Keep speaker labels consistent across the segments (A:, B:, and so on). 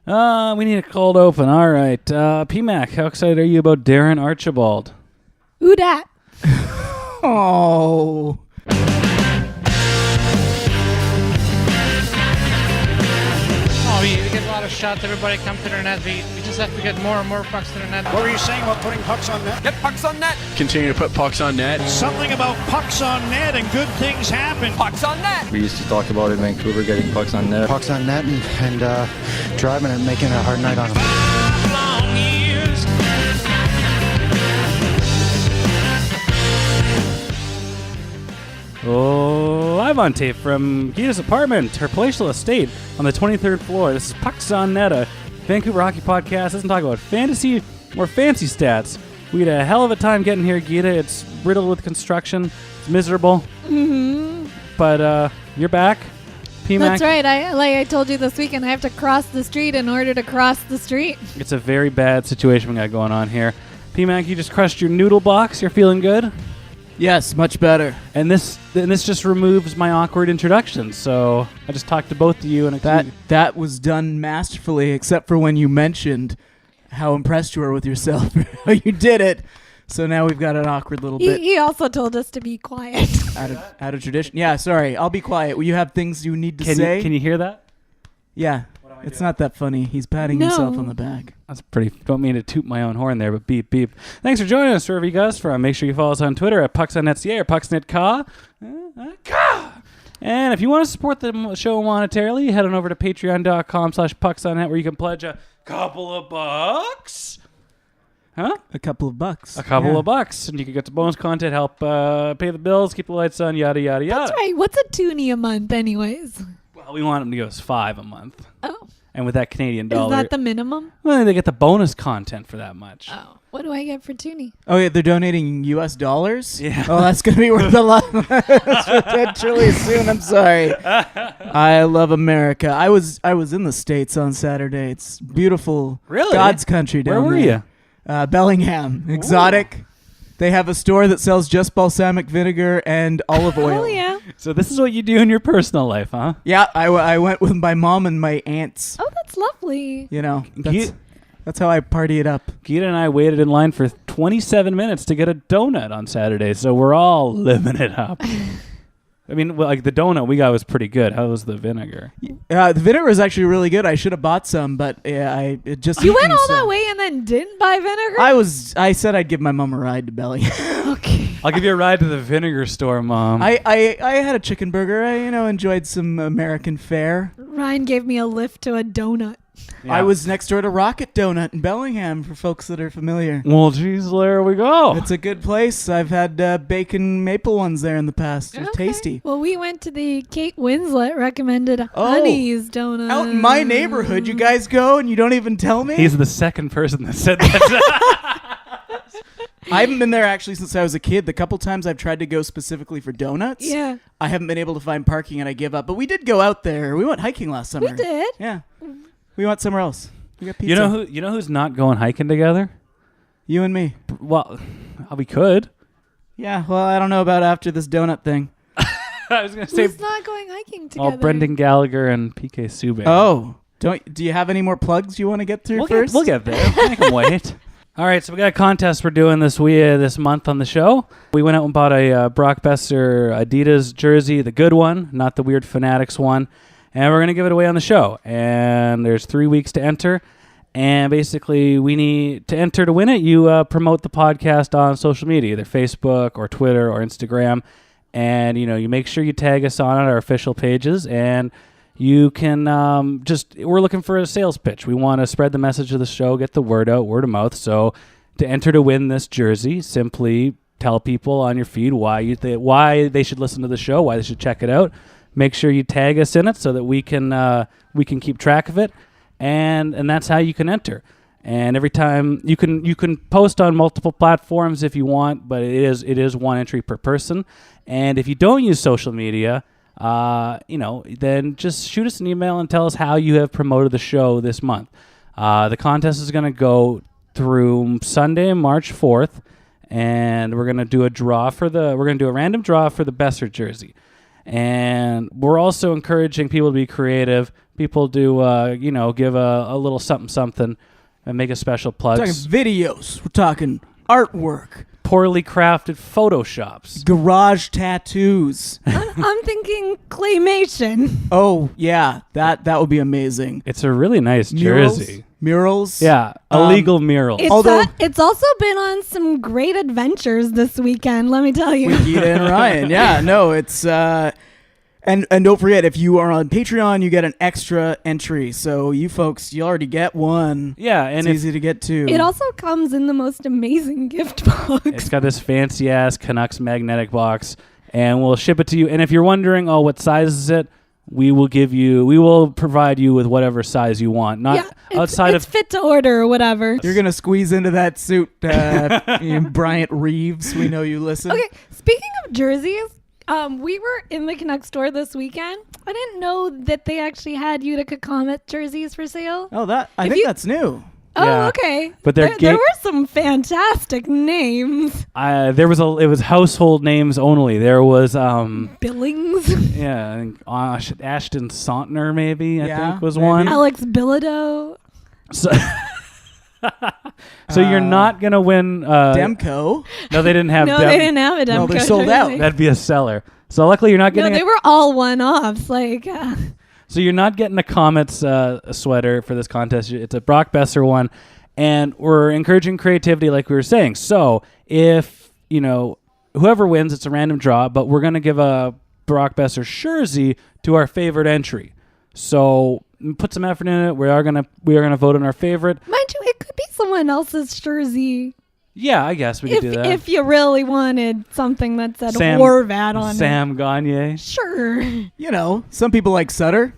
A: We need a cold open. All right. PMAC, how excited are you about Darren Archibald?
B: Who dat?
C: Oh.
D: We get a lot of shots. Everybody come to their net. We just have to get more and more pucks to their net.
E: What were you saying about putting pucks on net?
F: Get pucks on net.
G: Continue to put pucks on net.
E: Something about pucks on net and good things happen.
F: Pucks on net.
H: We used to talk about in Vancouver getting pucks on net.
I: Pucks on net and driving and making it a hard night on them.
E: 5 long years.
A: Oh, live on tape from Geeta's apartment, her palatial estate on the 23rd floor. This is Pucks on Net, a Vancouver hockey podcast. Doesn't talk about fantasy or fancy stats. We had a hell of a time getting here, Geeta. It's riddled with construction. It's miserable.
B: Mm-hmm.
A: But you're back. PMAC.
B: That's right. I told you this weekend, I have to cross the street in order to cross the street.
A: It's a very bad situation we got going on here. PMAC, you just crushed your noodle box. You're feeling good?
C: Yes, much better.
A: And this just removes my awkward introduction. So I just talked to both of you, and
C: That was done masterfully, except for when you mentioned how impressed you were with yourself. You did it. So now we've got an awkward little bit.
B: He also told us to be quiet.
C: out of tradition. Yeah, sorry. I'll be quiet. You have things you need to say?
A: Can you hear that?
C: Yeah. It's not that funny. He's patting himself on the back.
A: That's pretty. Don't mean to toot my own horn there, but beep, beep. Thanks for joining us, wherever you guys from. Make sure you follow us on Twitter at PucksOnNetCA or PucksNetCa. And if you want to support the show monetarily, head on over to patreon.com/PucksOnNet, where you can pledge a couple of bucks. Huh?
C: A couple of bucks.
A: A couple of bucks. And you can get some bonus content, help pay the bills, keep the lights on, yada, yada, yada.
B: That's right. What's a toonie a month anyways?
A: Well, we want them to give us $5 a month.
B: Oh.
A: And with that Canadian dollar.
B: Is that the minimum?
A: Well, they get the bonus content for that much.
B: Oh. What do I get for toonie?
C: Oh, yeah, they're donating U.S. dollars?
A: Yeah.
C: Oh, that's going to be worth a lot potentially soon. I'm sorry. I love America. I was in the States on Saturday. It's beautiful.
A: Really?
C: God's country down
A: Where were
C: there.
A: you?
C: Bellingham. Exotic. Ooh. They have a store that sells just balsamic vinegar and olive oil.
B: Oh, yeah.
A: So this is what you do in your personal life, huh?
C: Yeah, I went with my mom and my aunts.
B: Oh, that's lovely.
C: You know, that's how I party it up.
A: Geeta and I waited in line for 27 minutes to get a donut on Saturday, so we're all living it up. I mean, well, like the donut we got was pretty good. How was the vinegar?
C: The vinegar was actually really good. I should have bought some, but it just
B: You went all that way and then didn't buy vinegar?
C: I said I'd give my mom a ride to Bellingham.
B: Okay.
A: I'll give you a ride to the vinegar store, Mom.
C: I had a chicken burger. I enjoyed some American fare.
B: Ryan gave me a lift to a donut.
A: Yeah.
C: I was next door to Rocket Donut in Bellingham, for folks that are familiar.
A: Well, geez, there we go.
C: It's a good place. I've had bacon maple ones there in the past. They're tasty.
B: Well, we went to the Kate Winslet recommended Honey's Donut.
C: Out in my neighborhood, you guys go and you don't even tell me?
A: He's the second person that said that.
C: I haven't been there actually since I was a kid. The couple times I've tried to go specifically for donuts,
B: yeah,
C: I haven't been able to find parking and I give up. But we did go out there. We went hiking last summer.
B: We did?
C: Yeah. We went somewhere else. We got pizza.
A: You know who's not going hiking together?
C: You and me.
A: Well, we could.
C: Yeah, well, I don't know about after this donut thing.
A: I was going to say...
B: Who's not going hiking together?
A: Oh, Brendan Gallagher and PK Subban.
C: Oh. Do you have any more plugs you want to get through first?
A: We'll get there. I can wait. All right, so we got a contest we're doing this month on the show. We went out and bought a Brock Boeser Adidas jersey, the good one, not the weird Fanatics one. And we're going to give it away on the show. And there's 3 weeks to enter. And basically, we need to enter to win it. You promote the podcast on social media, either Facebook or Twitter or Instagram. And, you make sure you tag us on our official pages. And you can we're looking for a sales pitch. We want to spread the message of the show, get the word out, word of mouth. So to enter to win this jersey, simply tell people on your feed why they should listen to the show, why they should check it out. Make sure you tag us in it so that we can keep track of it, and that's how you can enter. And every time you can post on multiple platforms if you want, but it is one entry per person. And if you don't use social media, then just shoot us an email and tell us how you have promoted the show this month. The contest is going to go through Sunday, March 4th, and we're going to do a random draw for the Boeser jersey. And we're also encouraging people to be creative people do, give a little something and make a special plug.
C: We're talking videos. We're talking artwork.
A: Poorly crafted photoshops.
C: Garage tattoos.
B: I'm thinking claymation.
C: Oh, yeah. That would be amazing.
A: It's a really nice jersey.
C: Murals.
A: Yeah, illegal murals.
B: It's also been on some great adventures this weekend, let me tell you.
C: With Geeta and Ryan. Yeah, no, it's... And don't forget, if you are on Patreon, you get an extra entry. So you folks, you already get one.
A: Yeah, and
C: it's easy to get two.
B: It also comes in the most amazing gift box.
A: It's got this fancy ass Canucks magnetic box, and we'll ship it to you. And if you're wondering, what size is it? We will provide you with whatever size you want.
B: It's fit to order or whatever.
C: You're gonna squeeze into that suit, Bryant Reeves. We know you listen.
B: Okay, speaking of jerseys. We were in the Canuck store this weekend. I didn't know that they actually had Utica Comet jerseys for sale.
C: Oh, I think that's new.
B: Oh,
A: yeah.
B: Okay.
A: But
B: there were some fantastic names.
A: It was household names only. There was
B: Billings.
A: Yeah, I think Ashton Sontner maybe. I think was
C: maybe.
A: one.
B: Alex Bilodeau.
A: So you're not gonna win.
C: Demko.
A: No, they didn't have.
B: They didn't have a Demko.
C: No, they're sold out.
A: That'd be a seller. So luckily you're not getting.
B: No, they were all one-offs.
A: So you're not getting a Comets sweater for this contest. It's a Brock Boeser one, and we're encouraging creativity, like we were saying. So if whoever wins, it's a random draw, but we're gonna give a Brock Boeser jersey to our favorite entry. So put some effort in it. We are gonna vote on our favorite.
B: Mind you, it could be someone else's jersey.
A: Yeah, I guess we could do that.
B: If you really wanted something that said Horvat on
A: Sam Gagner.
B: Sure.
C: Some people like Sutter.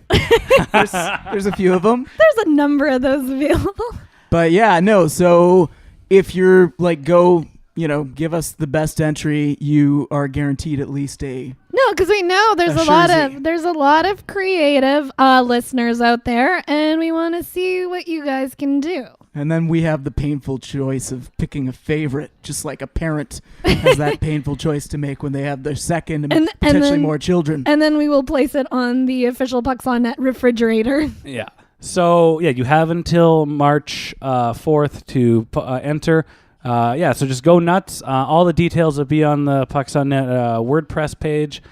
C: There's a few of them.
B: There's a number of those available.
C: But yeah, no. So if you're give us the best entry, you are guaranteed at least a.
B: No, because we know there's a lot of creative listeners out there, and we want to see what you guys can do.
C: And then we have the painful choice of picking a favorite, just like a parent has that painful choice to make when they have their second and potentially more children.
B: And then we will place it on the official Pucks on Net refrigerator.
A: Yeah. So you have until March 4th to enter. So just go nuts. All the details will be on the Pucks on Net WordPress page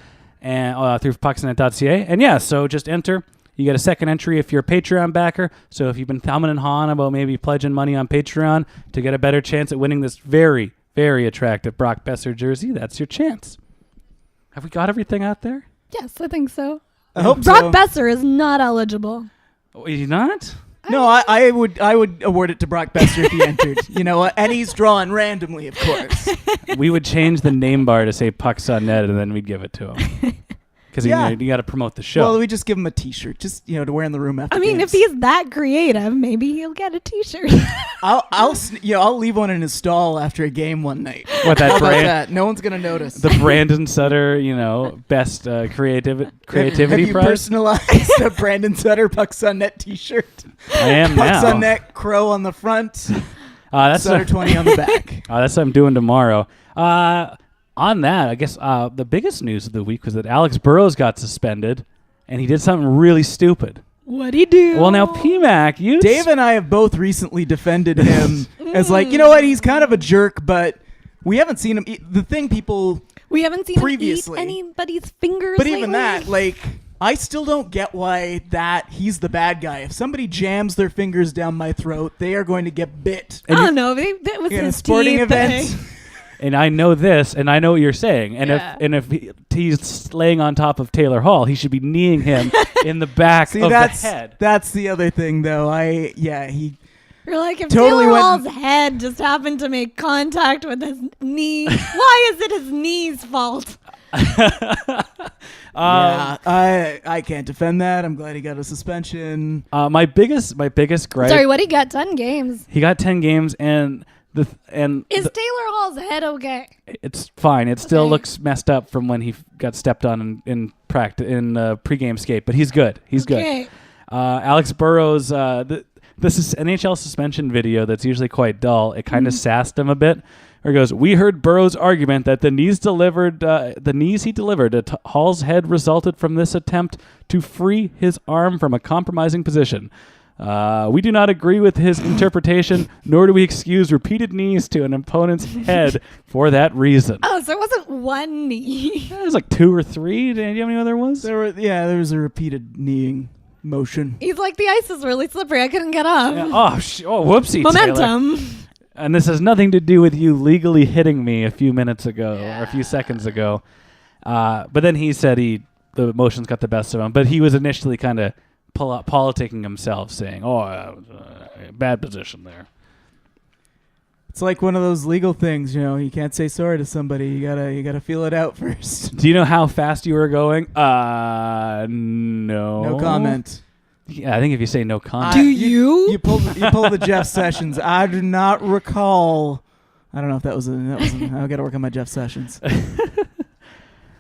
A: and through pucksonnet.ca. And so just enter. You get a second entry if you're a Patreon backer. So if you've been thumbing and hawing about maybe pledging money on Patreon to get a better chance at winning this very, very attractive Brock Boeser jersey, that's your chance. Have we got everything out there?
B: Yes, I think so.
C: I hope
B: Brock Boeser is not eligible.
A: Oh, is he not?
C: No, I would award it to Brock Boeser if he entered. And he's drawn randomly, of course.
A: We would change the name bar to say Pucks on Net, and then we'd give it to him. Because you got to promote the show.
C: Well, we just give him a T-shirt, just to wear in the room after.
B: If he's that creative, maybe he'll get a T-shirt.
C: I'll leave one in his stall after a game one night.
A: What
C: How about that? No one's gonna notice.
A: The Brandon Sutter, best creativity
C: have you
A: prize.
C: Personalized a Brandon Sutter Pucks on Net T-shirt?
A: I am
C: Pucks
A: now.
C: on Net, crow on the front.
A: That's
C: Sutter 20 on the back.
A: That's what I'm doing tomorrow. On that, I guess the biggest news of the week was that Alex Burrows got suspended, and he did something really stupid.
B: What'd he do?
A: Well, now PMAC,
C: Dave and I have both recently defended him as he's kind of a jerk, but we haven't seen him.
B: We haven't seen
C: previously.
B: him eat anybody's fingers.
C: But
B: lately.
C: even that, I still don't get why he's the bad guy. If somebody jams their fingers down my throat, they are going to get bit.
B: I don't know. That was
C: in
B: his
C: a sporting
B: teeth
C: event.
B: thing.
A: And I know this, and I know what you're saying. And if he's laying on top of Taylor Hall, he should be kneeing him in the back of the head.
C: That's the other thing, though. He
B: You're like, if
C: totally
B: Taylor Hall's head just happened to make contact with his knee, why is it his knee's fault?
C: I can't defend that. I'm glad he got a suspension.
A: My biggest gripe.
B: Sorry, what he got? 10 games.
A: He got 10 games, and is
B: Taylor Hall's head okay?
A: It's fine. It still looks messed up from when he got stepped on in practice in pregame skate, but he's good. He's good. Alex Burrows. This is NHL suspension video that's usually quite dull. It kind of sassed him a bit Where he goes, we heard Burrows' argument that the knees he delivered at Hall's head resulted from this attempt to free his arm from a compromising position. We do not agree with his interpretation, nor do we excuse repeated knees to an opponent's head for that reason.
B: Oh, so it wasn't one knee.
A: It was like 2 or 3. Do you have any other ones?
C: There was a repeated kneeing motion.
B: He's like, the ice is really slippery. I couldn't get up.
A: Yeah. Whoopsie,
B: Momentum.
A: Taylor. And this has nothing to do with you legally hitting me a few minutes ago or a few seconds ago. But then he said the emotions got the best of him. But he was initially kind of politicking himself, saying, bad position there.
C: It's like one of those legal things, you can't say sorry to somebody. You gotta feel it out first.
A: Do you know how fast you were going? No.
C: No comment.
A: Yeah, I think if you say no comment.
B: Do you?
C: You pulled the Jeff Sessions. I do not recall. I don't know if that was I got to work on my Jeff Sessions.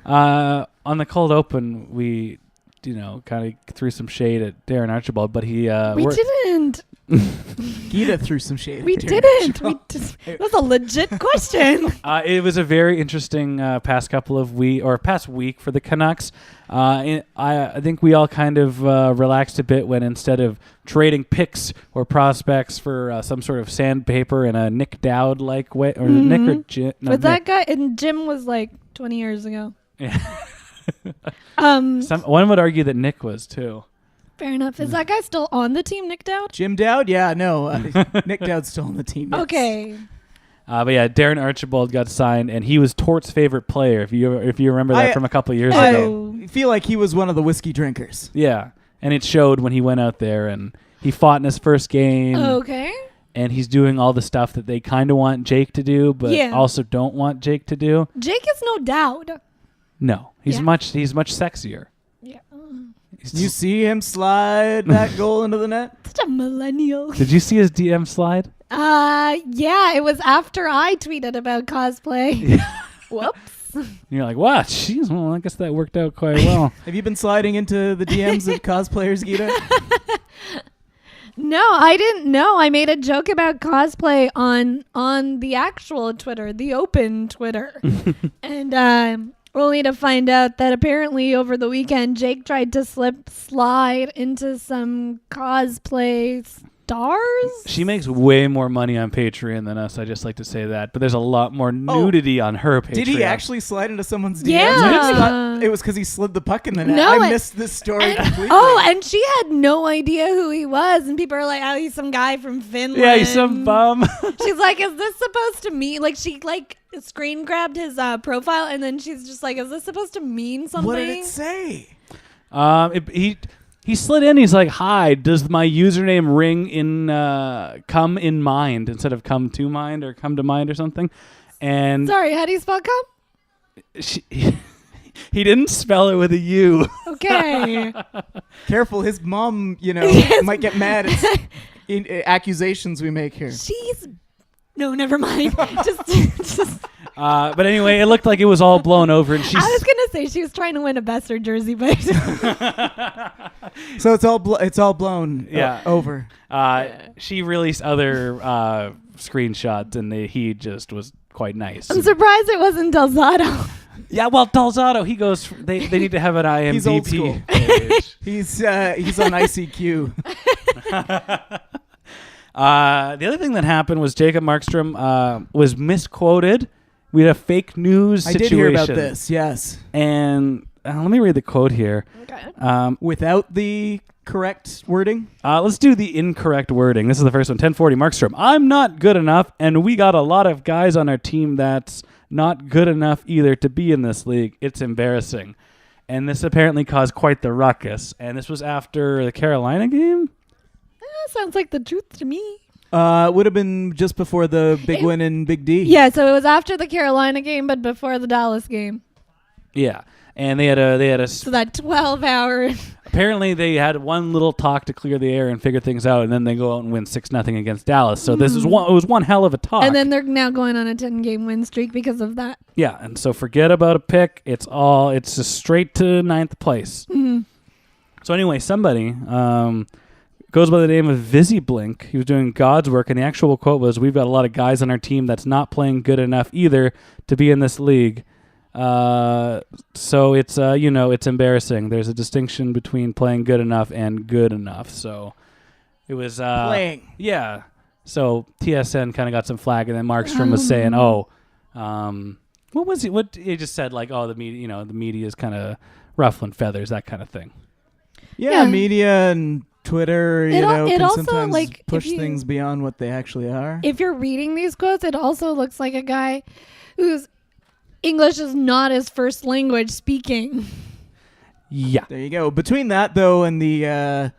A: On the cold open, we, kind of threw some shade at Darren Archibald, but he
B: we didn't.
C: Geeta threw some shade.
B: We didn't. It was a legit question.
A: It was a very interesting past week for the Canucks. I think we all kind of relaxed a bit when instead of trading picks or prospects for some sort of sandpaper in a Nick Dowd-like way, or Nick or Jim. No,
B: But that
A: Nick.
B: guy, and Jim was like 20 years ago.
A: Yeah.
B: Um,
A: One would argue that Nick was too.
B: Fair enough. Is that guy still on the team, Nick Dowd?
C: Jim Dowd? Yeah, no. Nick Dowd's still on the team. Yes.
B: Okay.
A: But yeah, Darren Archibald got signed, and he was Tort's favorite player. If you remember that from a couple of years ago.
C: I feel like he was one of the whiskey drinkers.
A: Yeah, and it showed when he went out there, and he fought in his first game.
B: Okay.
A: And he's doing all the stuff that they kind of want Jake to do, but also don't want Jake to do.
B: Jake is no Dowd.
A: No, he's much sexier.
B: Yeah.
C: You see him slide that goal into the net?
B: Such a millennial.
A: Did you see his DM slide?
B: Yeah, it was after I tweeted about cosplay. Whoops.
A: And you're like, what? Jeez, well, I guess that worked out quite well.
C: Have you been sliding into the DMs of cosplayers, Geeta?
B: No, I didn't know. I made a joke about cosplay on the actual Twitter, the open Twitter. And only to find out that apparently over the weekend, Jake tried to slide into some cosplay stars.
A: She makes way more money on Patreon than us. I just like to say that. But there's a lot more nudity on her Patreon.
C: Did he actually slide into someone's DMs?
B: Yeah.
C: I just thought it was because he slid the puck in the net.
B: No,
C: I missed this story completely.
B: Oh, and she had no idea who he was. And people are like, oh, he's some guy from Finland.
A: Yeah, he's some bum.
B: She's like, is this supposed to mean, like, she screen grabbed his profile, and then she's just like, is this supposed to mean something?
C: What did it say?
A: He slid in. He's like, hi, does my username ring in come in mind instead of come to mind or come to mind or something? And
B: sorry, how do you spell come?
A: He didn't spell it with a U.
B: Okay.
C: Careful, his mom, might get mad at accusations we make here.
B: No, never mind. just.
A: But anyway, it looked like it was all blown over, and
B: I was gonna say she was trying to win a Besser jersey, but
C: so it's all blown. Over.
A: She released other screenshots, and he just was quite nice.
B: I'm surprised it wasn't Delzato.
A: Yeah, well, Delzato, he goes. They need to have an IMDb.
C: He's old school. He's on ICQ.
A: The other thing that happened was Jacob Markstrom was misquoted. We had a fake news situation.
C: I did hear about this, yes.
A: And let me read the quote here.
B: Okay.
C: Without the correct wording?
A: Let's do the incorrect wording. This is the first one. 1040 Markstrom. I'm not good enough, and we got a lot of guys on our team that's not good enough either to be in this league. It's embarrassing. And this apparently caused quite the ruckus. And this was after the Carolina game?
B: Sounds like the truth to me.
C: Would have been just before the big win in Big D.
B: Yeah, so it was after the Carolina game, but before the Dallas game.
A: Yeah, and they had a
B: so that 12-hour.
A: Apparently, they had one little talk to clear the air and figure things out, and then they go out and win 6-0 against Dallas. So this is it was one hell of a talk.
B: And then they're now going on a 10-game win streak because of that.
A: Yeah, and so forget about a pick. It's just straight to 9th place.
B: Mm-hmm.
A: So anyway, somebody. goes by the name of Vizzy Blink. He was doing God's work, and the actual quote was, "We've got a lot of guys on our team that's not playing good enough either to be in this league." So it's it's embarrassing. There's a distinction between playing good enough and good enough. So it was
C: Playing.
A: Yeah. So TSN kind of got some flag, and then Markstrom was saying, what was he? What he just said, like, the media, the media is kind of ruffling feathers, that kind of thing.
C: Yeah, media and Twitter,
B: it
C: can
B: also,
C: sometimes
B: like,
C: push things beyond what they actually are.
B: If you're reading these quotes, it also looks like a guy whose English is not his first language speaking.
A: Yeah.
C: There you go. Between that, though, and the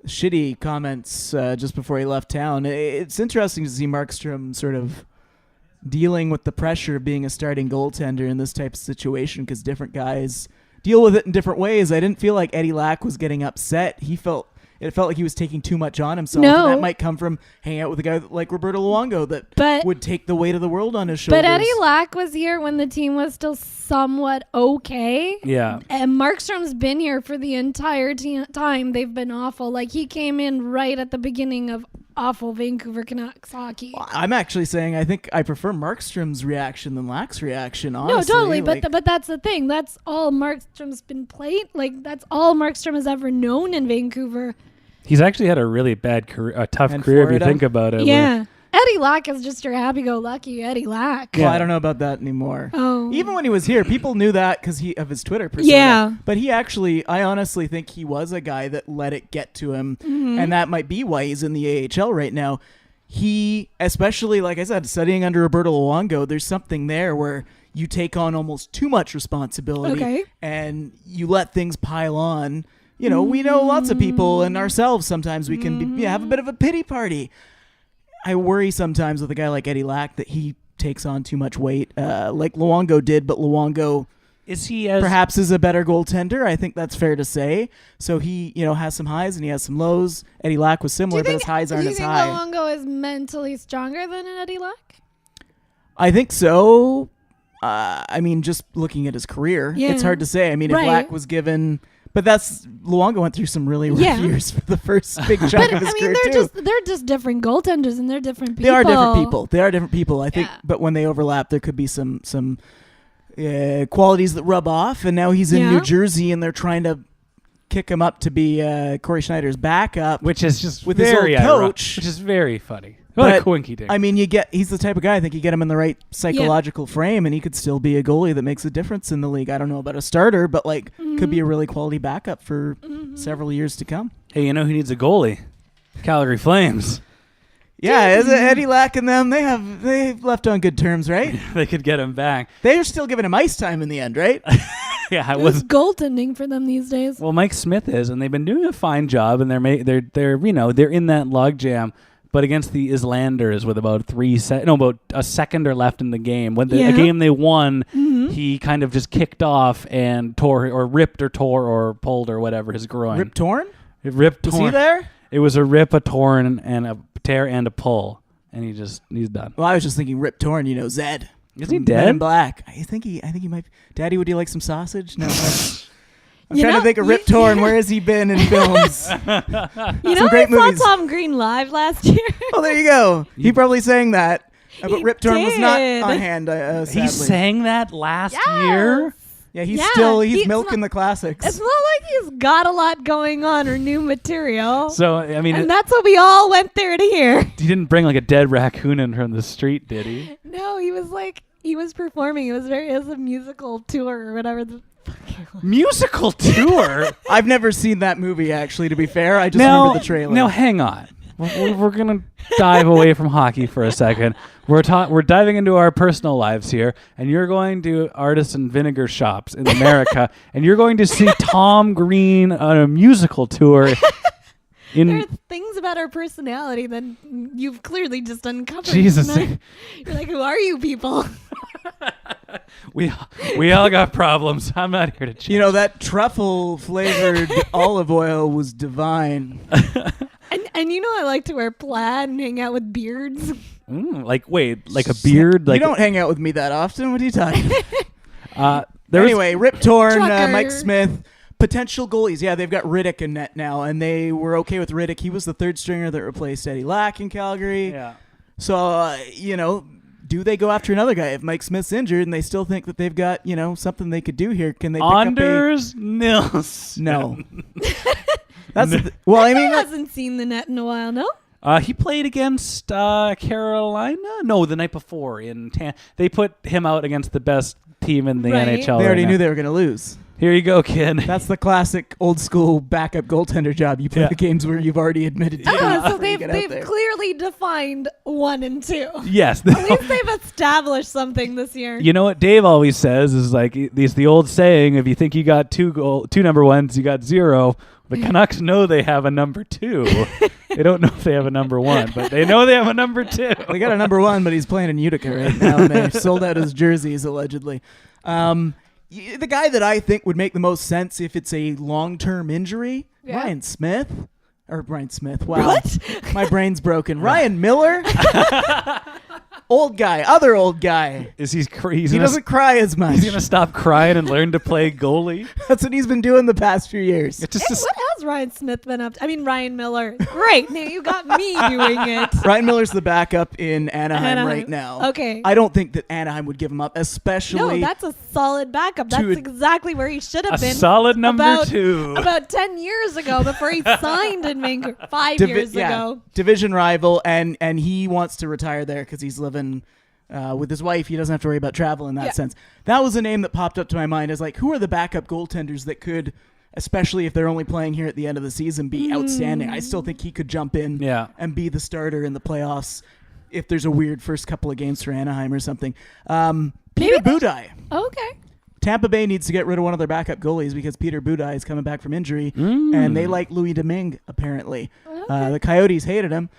C: shitty comments just before he left town, it's interesting to see Markstrom sort of dealing with the pressure of being a starting goaltender in this type of situation, because different guys deal with it in different ways. I didn't feel like Eddie Lack was getting upset. It felt like he was taking too much on himself.
B: No.
C: And that might come from hanging out with a guy like Roberto Luongo that would take the weight of the world on his shoulders.
B: But Eddie Lack was here when the team was still somewhat okay.
A: Yeah.
B: And Markstrom's been here for the entire time. They've been awful. Like, he came in right at the beginning of awful Vancouver Canucks hockey.
C: Well, I'm actually saying I think I prefer Markstrom's reaction than Lack's reaction, honestly.
B: No, totally. But that's the thing. That's all Markstrom's been played. Like, that's all Markstrom has ever known in Vancouver.
A: He's actually had a really bad career, a tough
C: And
A: career
C: Florida.
A: if you think about it.
B: Yeah. Eddie Lack is just your happy-go-lucky Eddie Lack.
C: Well, I don't know about that anymore.
B: Oh.
C: Even when he was here, people knew that because of his Twitter persona.
B: Yeah.
C: But I honestly think he was a guy that let it get to him.
B: Mm-hmm.
C: And that might be why he's in the AHL right now. He, especially, like I said, studying under Roberto Luongo, there's something there where you take on almost too much responsibility.
B: Okay.
C: And you let things pile on. We know lots of people, and ourselves sometimes we can have a bit of a pity party. I worry sometimes with a guy like Eddie Lack that he takes on too much weight, like Luongo did, but Luongo perhaps is a better goaltender. I think that's fair to say. So he, has some highs and he has some lows. Eddie Lack was similar, but his highs aren't as high.
B: Do you think Luongo is mentally stronger than an Eddie Lack?
C: I think so. Just looking at his career, it's hard to say. If Lack was given... But Luongo went through some really rough years for the first big chunk of his career too.
B: They're just different goaltenders, and they're different people.
C: They are different people. I think, but when they overlap, there could be some qualities that rub off. And now he's in New Jersey, and they're trying to kick him up to be Corey Schneider's backup,
A: which is just
C: with
A: very
C: his old coach,
A: which is very funny. What a coinky dink.
C: He's the type of guy, I think you get him in the right psychological frame, and he could still be a goalie that makes a difference in the league. I don't know about a starter, but could be a really quality backup for several years to come.
A: Hey, who needs a goalie? Calgary Flames.
C: Yeah, is it Eddie Lack and them? They've left on good terms, right?
A: They could get him back.
C: They're still giving him ice time in the end, right?
A: Yeah, it
B: was
A: was
B: goaltending for them these days.
A: Well, Mike Smith is, and they've been doing a fine job, and they're in that logjam. But against the Islanders with about a second or left in the game, when a game they won, he kind of just kicked off and tore or pulled or whatever his groin.
C: Rip torn?
A: Ripped torn.
C: Was he there?
A: It was a rip, a torn, and a tear and a pull, and he's done.
C: Well, I was just thinking rip torn. Zed.
A: Is he
C: Men
A: dead?
C: in Black. I think he might. Daddy, would you like some sausage? No. I'm trying to think of Rip Torn. Where has he been in films? Some great movies.
B: Saw Tom Green live last year.
C: Oh, there you go. He probably sang that. But Rip Torn was not on hand, sadly.
A: He sang that last year?
C: Yeah, he's milking the classics.
B: It's not like he's got a lot going on or new material.
A: So,
B: and that's what we all went there to hear.
A: He didn't bring a dead raccoon in from the street, did he?
B: No, he was performing. It was a musical tour or whatever.
A: Musical tour?
C: I've never seen that movie, actually, to be fair. I just remember the trailer.
A: No, hang on. We're going to dive away from hockey for a second. We're diving into our personal lives here, and you're going to artisan vinegar shops in America, and you're going to see Tom Green on a musical tour.
B: There are things about our personality that you've clearly just uncovered.
A: Jesus.
B: You're like, who are you people?
A: We all got problems. I'm not here to change.
C: That truffle-flavored olive oil was divine.
B: And I like to wear plaid and hang out with beards.
A: Like a beard?
C: You don't hang out with me that often. What are you talking about?
A: There
C: Anyway, Rip Torn,
B: Trucker.
C: Mike Smith, potential goalies. Yeah, they've got Riddick in net now, and they were okay with Riddick. He was the third stringer that replaced Eddie Lack in Calgary.
A: Yeah.
C: So, do they go after another guy if Mike Smith's injured and they still think that they've got, something they could do here? Can they pick
A: Anders Nilsson.
C: No.
B: He hasn't seen the net in a while, no?
A: He played against Carolina? No, the night before. They put him out against the best team in the NHL.
C: They already knew they were going to lose.
A: Here you go, kid.
C: That's the classic old school backup goaltender job. You play the games where you've already admitted to
B: So they've clearly defined 1 and 2.
A: Yes.
B: At least they've established something this year.
A: You know what Dave always says is like, it's the old saying, if you think you got two number ones, you got 0. The Canucks know they have a number 2. They don't know if they have a number 1, but they know they have a number 2.
C: They got a number 1, but he's playing in Utica right now, and they sold out his jerseys, allegedly. The guy that I think would make the most sense if it's a long-term injury, Ryan Smith. Wow.
B: What?
C: My brain's broken. Ryan Miller. Other old guy.
A: He
C: doesn't cry as much.
A: He's going to stop crying and learn to play goalie.
C: That's what he's been doing the past few years.
B: What has Ryan Smith been up to? I mean, Ryan Miller. Great. Now you got me doing it.
C: Ryan Miller's the backup in Anaheim right now.
B: Okay.
C: I don't think that Anaheim would give him up, especially...
B: No, that's a solid backup. That's exactly where he should have been.
A: A solid number 2.
B: About 10 years ago before he signed in Vancouver. 5 years ago.
C: Division rival, and he wants to retire there because he's living with his wife. He doesn't have to worry about travel in that sense. That was a name that popped up to my mind as like, who are the backup goaltenders that could, especially if they're only playing here at the end of the season, be outstanding? I still think he could jump in and be the starter in the playoffs if there's a weird first couple of games for Anaheim or something. Peter Budaj.
B: Okay.
C: Tampa Bay needs to get rid of one of their backup goalies because Peter Budaj is coming back from injury, and they like Louis Domingue, apparently. Okay. The Coyotes hated him,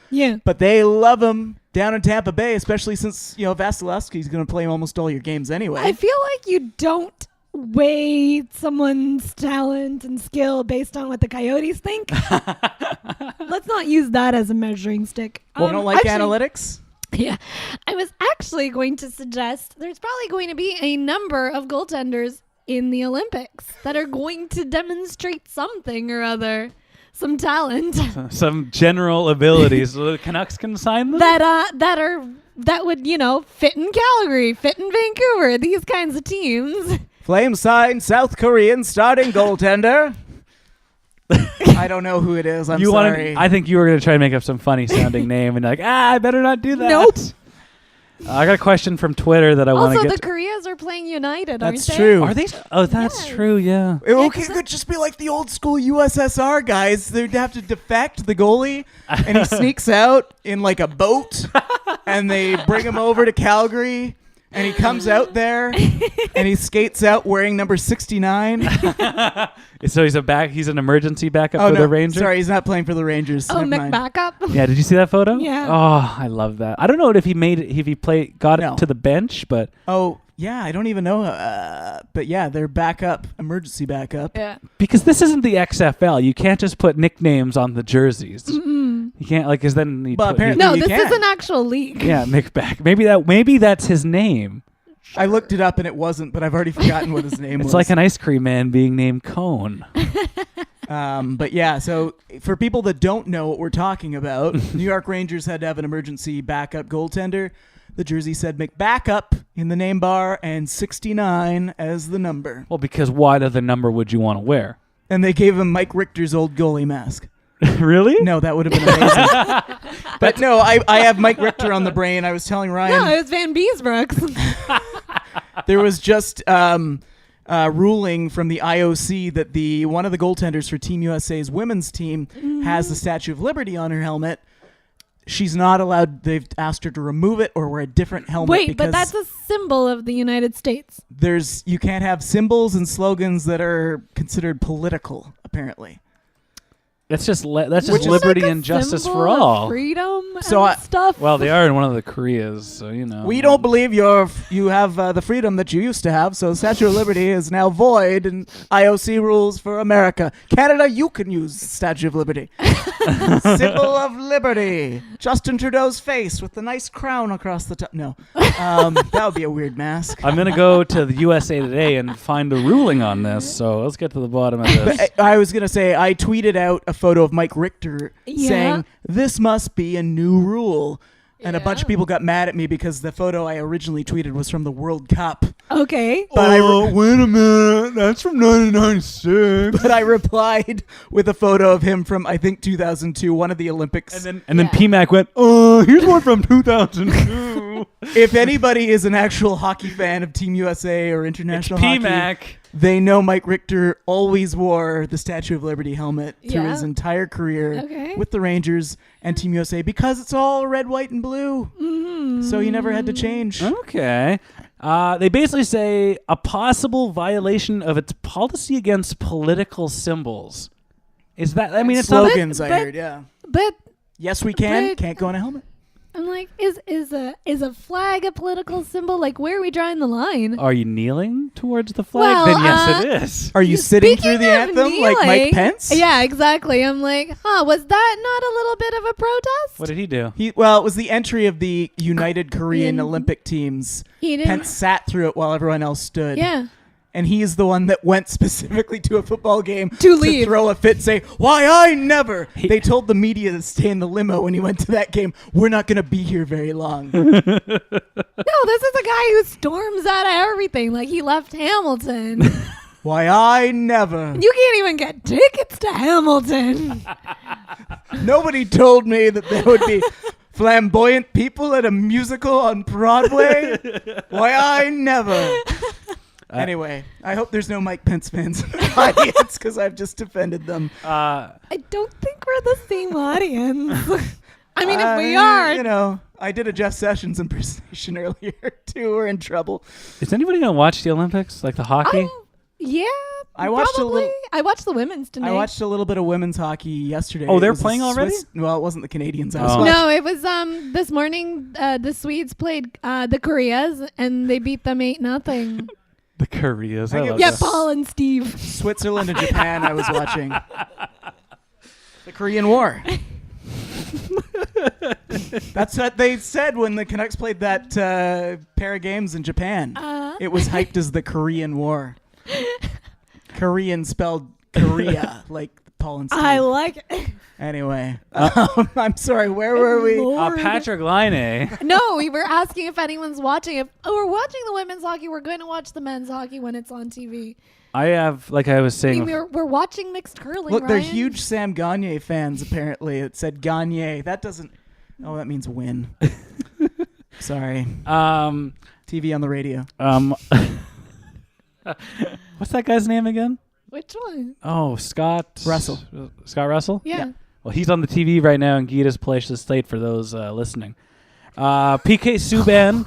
C: but they love him down in Tampa Bay, especially since Vasilevsky's going to play almost all your games anyway.
B: I feel like you don't weigh someone's talent and skill based on what the Coyotes think. Let's not use that as a measuring stick.
C: You don't like analytics?
B: Yeah. I was actually going to suggest there's probably going to be a number of goaltenders in the Olympics that are going to demonstrate something or other, some talent.
A: Some general abilities so the Canucks can sign them?
B: That would, fit in Calgary, fit in Vancouver, these kinds of teams.
C: Flames signed South Korean starting goaltender. I don't know who it is. I'm sorry.
A: I think you were going to try to make up some funny sounding name and like, I better not do that.
B: Nope.
A: I got a question from Twitter that I want to get.
B: Also, the Koreas are playing United, aren't
C: That's
B: they?
C: true.
A: Are they? Oh, that's true, yeah.
C: Okay, it could just be like the old school USSR guys. They'd have to defect the goalie, and he sneaks out in like a boat, and they bring him over to Calgary. And he comes out there, and he skates out wearing number 69.
A: So he's an emergency backup for the Rangers?
C: Sorry, he's not playing for the Rangers.
B: Oh, backup?
A: Yeah, did you see that photo?
B: Yeah.
A: Oh, I love that. I don't know if he got it to the bench, but...
C: Oh, yeah, I don't even know. But yeah, they're backup, emergency backup.
B: Yeah.
A: Because this isn't the XFL. You can't just put nicknames on the jerseys.
B: Mm-mm.
A: You can't, because then...
B: this is an actual league.
A: Yeah, Mick Back. Maybe that's his name.
C: I looked it up and it wasn't, but I've already forgotten what his name was.
A: It's like an ice cream man being named Cone.
C: But yeah, so for people that don't know what we're talking about, New York Rangers had to have an emergency backup goaltender. The jersey said McBackup in the name bar and 69 as the number.
A: Well, because what other number would you want to wear?
C: And they gave him Mike Richter's old goalie mask.
A: Really?
C: No, that would have been amazing. But no, I have Mike Richter on the brain. I was telling Ryan.
B: No, it was Van Beesbrooks.
C: There was just ruling from the IOC that one of the goaltenders for Team USA's women's team has the Statue of Liberty on her helmet. She's not allowed. They've asked her to remove it or wear a different helmet.
B: Wait, but that's a symbol of the United States.
C: You can't have symbols and slogans that are considered political, apparently.
A: That's just liberty and justice for all.
B: Freedom and stuff.
A: Well, they are in one of the Koreas, so you know.
C: We don't believe you have the freedom that you used to have, so the Statue of Liberty is now void and IOC rules for America. Canada, you can use Statue of Liberty. Symbol of liberty. Justin Trudeau's face with the nice crown across the top. No. That would be a weird mask.
A: I'm going to go to the USA Today and find a ruling on this. So let's get to the bottom of this.
C: I was going to say, I tweeted out a photo of Mike Richter saying, this must be a new rule. And a bunch of people got mad at me because the photo I originally tweeted was from the World Cup.
B: Okay.
C: But
A: wait a minute. That's from 1996.
C: But I replied with a photo of him from, I think, 2002, one of the Olympics.
A: And then PMAC went, here's one from 2002.
C: If anybody is an actual hockey fan of Team USA or international hockey,
A: PMAC.
C: they know Mike Richter always wore the Statue of Liberty helmet through his entire career with the Rangers and Team USA because it's all red, white, and blue. Mm-hmm. So he never had to change.
A: Okay. They basically say a possible violation of its policy against political symbols. Is that, I mean, it's
C: slogans,
B: not,
C: I heard, yeah.
B: But
C: yes, we can. Can't go on a helmet.
B: I'm like, is a flag a political symbol? Like, where are we drawing the line?
A: Are you kneeling towards the flag?
B: Well,
A: Then yes, it is.
C: Are you sitting through the
B: Speaking of
C: anthem like Mike
B: kneeling-
C: Pence?
B: Yeah, exactly. I'm like, was that not a little bit of a protest?
A: What did he do?
C: It was the entry of the United Korean Olympic teams.
B: He didn't.
C: Pence sat through it while everyone else stood.
B: Yeah.
C: And he's the one that went specifically to a football game
B: To leave.
C: throw a fit, say, "Why I never." They told the media to stay in the limo when he went to that game. We're not going to be here very long.
B: No, this is a guy who storms out of everything. Like, he left Hamilton.
C: Why I never.
B: You can't even get tickets to Hamilton.
C: Nobody told me that there would be flamboyant people at a musical on Broadway. Why I never. Anyway, I hope there's no Mike Pence fans in the audience because I've just offended them.
B: I don't think we're the same audience. I mean, if we are.
C: You know, I did a Jeff Sessions impersonation earlier, too. We're in trouble.
A: Is anybody going to watch the Olympics, like the hockey?
B: Yeah.
C: I watched
B: probably. I watched the women's tonight.
C: I watched a little bit of women's hockey yesterday.
A: Oh, they're
C: It was a
A: playing already?
C: Well, it wasn't the Canadians. I was
A: Oh.
C: watching.
B: No, it was this morning. The Swedes played the Koreas, and they beat them 8-0.
A: The Koreas. I love
B: Yeah,
A: that.
B: Paul and Steve.
C: Switzerland and Japan I was watching. The Korean War. That's what they said when the Canucks played that pair of games in Japan. It was hyped as the Korean War. Korean spelled Korea, like Paul and Steve.
B: I like it.
C: Anyway, I'm sorry, where were we?
B: Lord.
A: Patrick Laine.
B: No, we were asking if anyone's watching. If we're watching the women's hockey, we're going to watch the men's hockey when it's on TV.
A: I have, like I was
B: I
A: saying.
B: mean, we're watching mixed curling.
C: Look, they're
B: Ryan.
C: huge Sam Gagne fans, apparently. It said Gagne. That doesn't... Oh, that means win. Sorry. TV on the radio.
A: What's that guy's name again?
B: Which one?
A: Oh, Scott
C: Russell.
A: Scott Russell?
B: Yeah.
A: Well, he's on the TV right now in Geeta's Place of State for those listening. PK Subban.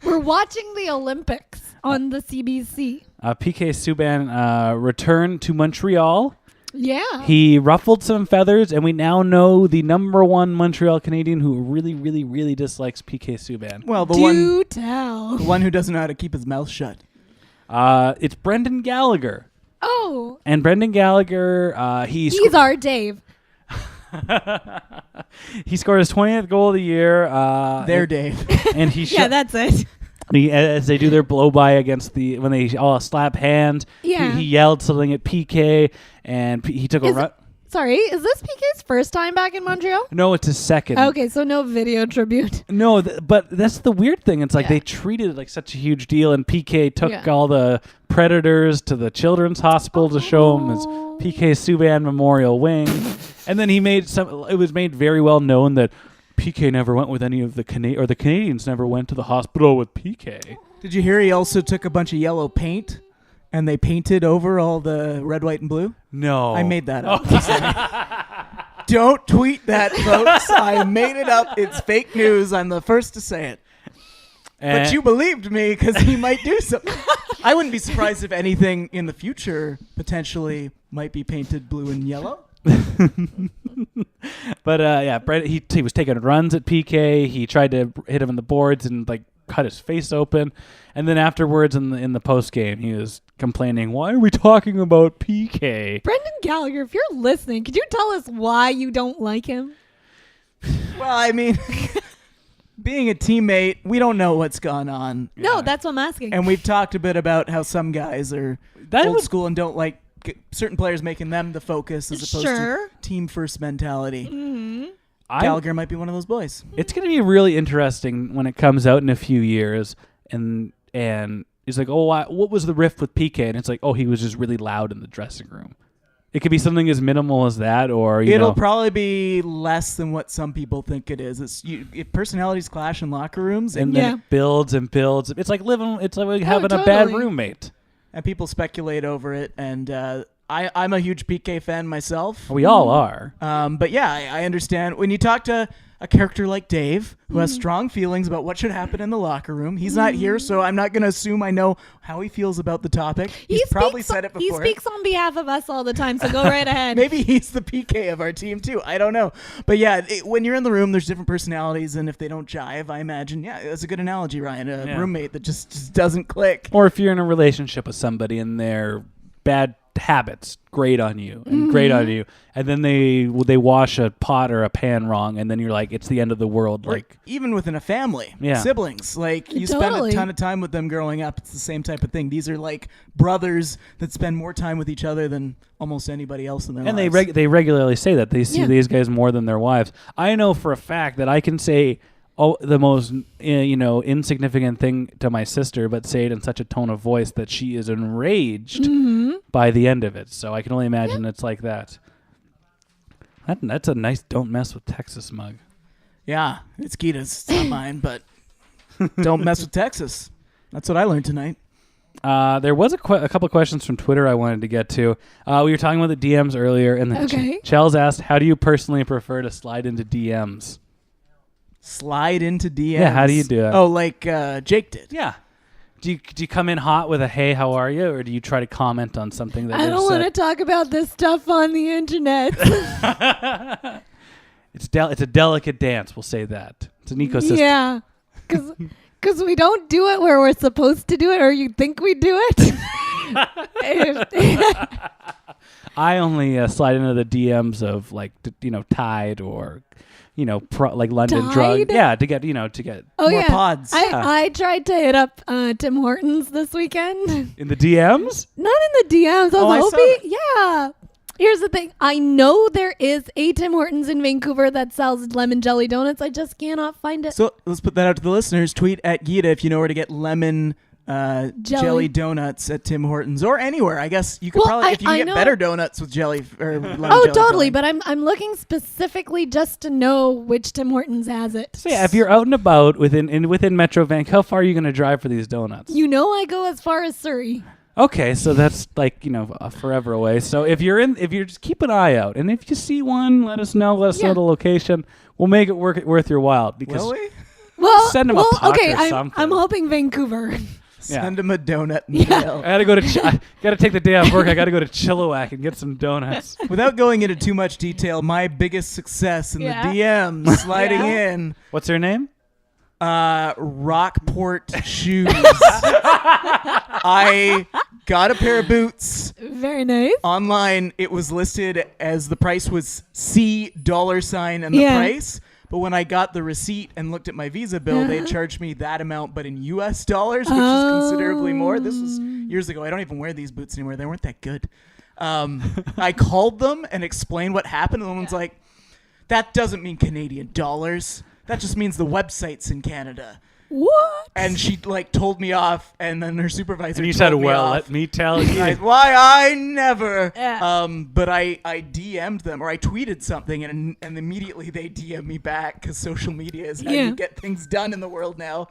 B: We're watching the Olympics on the CBC.
A: PK Subban returned to Montreal.
B: Yeah.
A: He ruffled some feathers, and we now know the #1 Montreal Canadian who really, really, really dislikes PK Subban.
C: Well, the
B: Do tell.
C: one who doesn't know how to keep his mouth shut.
A: It's Brendan Gallagher.
B: Oh.
A: And Brendan Gallagher,
B: He's our Dave.
A: he scored his 20th goal of the year.
C: There, Dave.
A: And he
B: Yeah, that's it.
A: as they do their blow by against when they all slap hands.
B: Yeah.
A: He yelled something at PK, and he took a run.
B: Sorry, is this PK's first time back in Montreal?
A: No, it's his second.
B: Okay, so no video tribute.
A: No, but that's the weird thing. It's like they treated it like such a huge deal, and PK took all the Predators to the Children's Hospital to show him his PK Subban Memorial Wing, and then he made it was made very well known that PK never went with any of the the Canadians never went to the hospital with PK.
C: Did you hear he also took a bunch of yellow paint and they painted over all the red, white, and blue?
A: No.
C: I made that up. Don't tweet that, folks. I made it up. It's fake news. I'm the first to say it. But you believed me because he might do something. I wouldn't be surprised if anything in the future potentially might be painted blue and yellow.
A: But Brett, he was taking runs at PK. He tried to hit him in the boards and cut his face open. And then afterwards in the post game, he was complaining, "Why are we talking about PK?"
B: Brendan Gallagher, if you're listening, could you tell us why you don't like him?
C: Well, I mean, being a teammate, we don't know what's gone on.
B: No, that's what I'm asking.
C: And we've talked a bit about how some guys are old school and don't like certain players making them the focus as opposed to team first mentality.
B: Mm-hmm.
C: Gallagher might be one of those boys.
A: It's going to be really interesting when it comes out in a few years, and he's like, oh, what was the rift with PK? And it's like, oh, he was just really loud in the dressing room. It could be something as minimal as that, or
C: it'll probably be less than what some people think it is. If personalities clash in locker rooms,
A: and then it builds and builds. It's like having a bad roommate.
C: And people speculate over it, and I'm a huge PK fan myself.
A: We all are.
C: But yeah, I understand. When you talk to a character like Dave, who has strong feelings about what should happen in the locker room, he's not here, so I'm not going to assume I know how he feels about the topic. He's probably said it before.
B: He speaks on behalf of us all the time, so go right ahead.
C: Maybe he's the PK of our team, too. I don't know. But yeah, when you're in the room, there's different personalities, and if they don't jive, I imagine, that's a good analogy, Ryan, a roommate that just doesn't click.
A: Or if you're in a relationship with somebody and they're bad habits grate on you and grate on you, and then they wash a pot or a pan wrong, and then you're like, it's the end of the world. Like
C: even within a family, siblings, like you spend a ton of time with them growing up. It's the same type of thing. These are like brothers that spend more time with each other than almost anybody else in their lives.
A: And they regularly say that they see these guys more than their wives. I know for a fact that I can say the most insignificant thing to my sister, but say it in such a tone of voice that she is enraged by the end of it. So I can only imagine it's like that. That's a nice "Don't Mess with Texas" mug.
C: Yeah, it's Geeta's. It's not mine, but don't mess with Texas. That's what I learned tonight.
A: There was a couple of questions from Twitter I wanted to get to. We were talking about the DMs earlier, and Chels asked, "How do you personally prefer to slide into DMs?"
C: Slide into DMs.
A: Yeah, how do you do it?
C: Oh, like Jake did.
A: Yeah. Do you come in hot with a "Hey, how are you," or do you try to comment on something that
B: I don't want to talk about this stuff on the internet.
A: It's a delicate dance. We'll say that it's an ecosystem.
B: Yeah, because we don't do it where we're supposed to do it, or you think we do it.
A: I only slide into the DMs of Tide or like London
B: Tide?
A: Drug. Yeah, to get
C: more pods.
B: I tried to hit up Tim Hortons this weekend.
A: In the DMs?
B: Not in the DMs. I was hoping. Yeah. Here's the thing. I know there is a Tim Hortons in Vancouver that sells lemon jelly donuts. I just cannot find it.
C: So let's put that out to the listeners. Tweet at Geeta if you know where to get lemon jelly donuts at Tim Hortons or anywhere. I guess you could if you can get better donuts with jelly or lemon jelly.
B: Totally. But I'm looking specifically just to know which Tim Hortons has it.
A: So yeah, if you're out and about within Metro Vanc, how far are you going to drive for these donuts?
B: I go as far as Surrey.
A: Okay, so that's forever away. So if you're just keep an eye out, and if you see one, let us know. Let us know the location. We'll make it worth your while. Because
C: will we?
B: Well,
A: send them a puck or something.
B: I'm hoping Vancouver.
C: Send him a donut in the mail.
A: I gotta take the day off work. I gotta go to Chilliwack and get some donuts.
C: Without going into too much detail, my biggest success in the DMs sliding in.
A: What's her name?
C: Rockport shoes. I got a pair of boots.
B: Very nice.
C: Online, it was listed as the price was $C and the price. But when I got the receipt and looked at my Visa bill, they charged me that amount, but in US dollars, which is considerably more. This was years ago. I don't even wear these boots anymore. They weren't that good. I called them and explained what happened. And the woman's like, that doesn't mean Canadian dollars. That just means the website's in Canada.
B: What?
C: And she told me off, and then her supervisor.
A: And you said,
C: "Well,
A: let me tell you."
C: Why I never.
B: Yeah.
C: But I DM'd them, or I tweeted something, and immediately they DM me back because social media is how you get things done in the world now.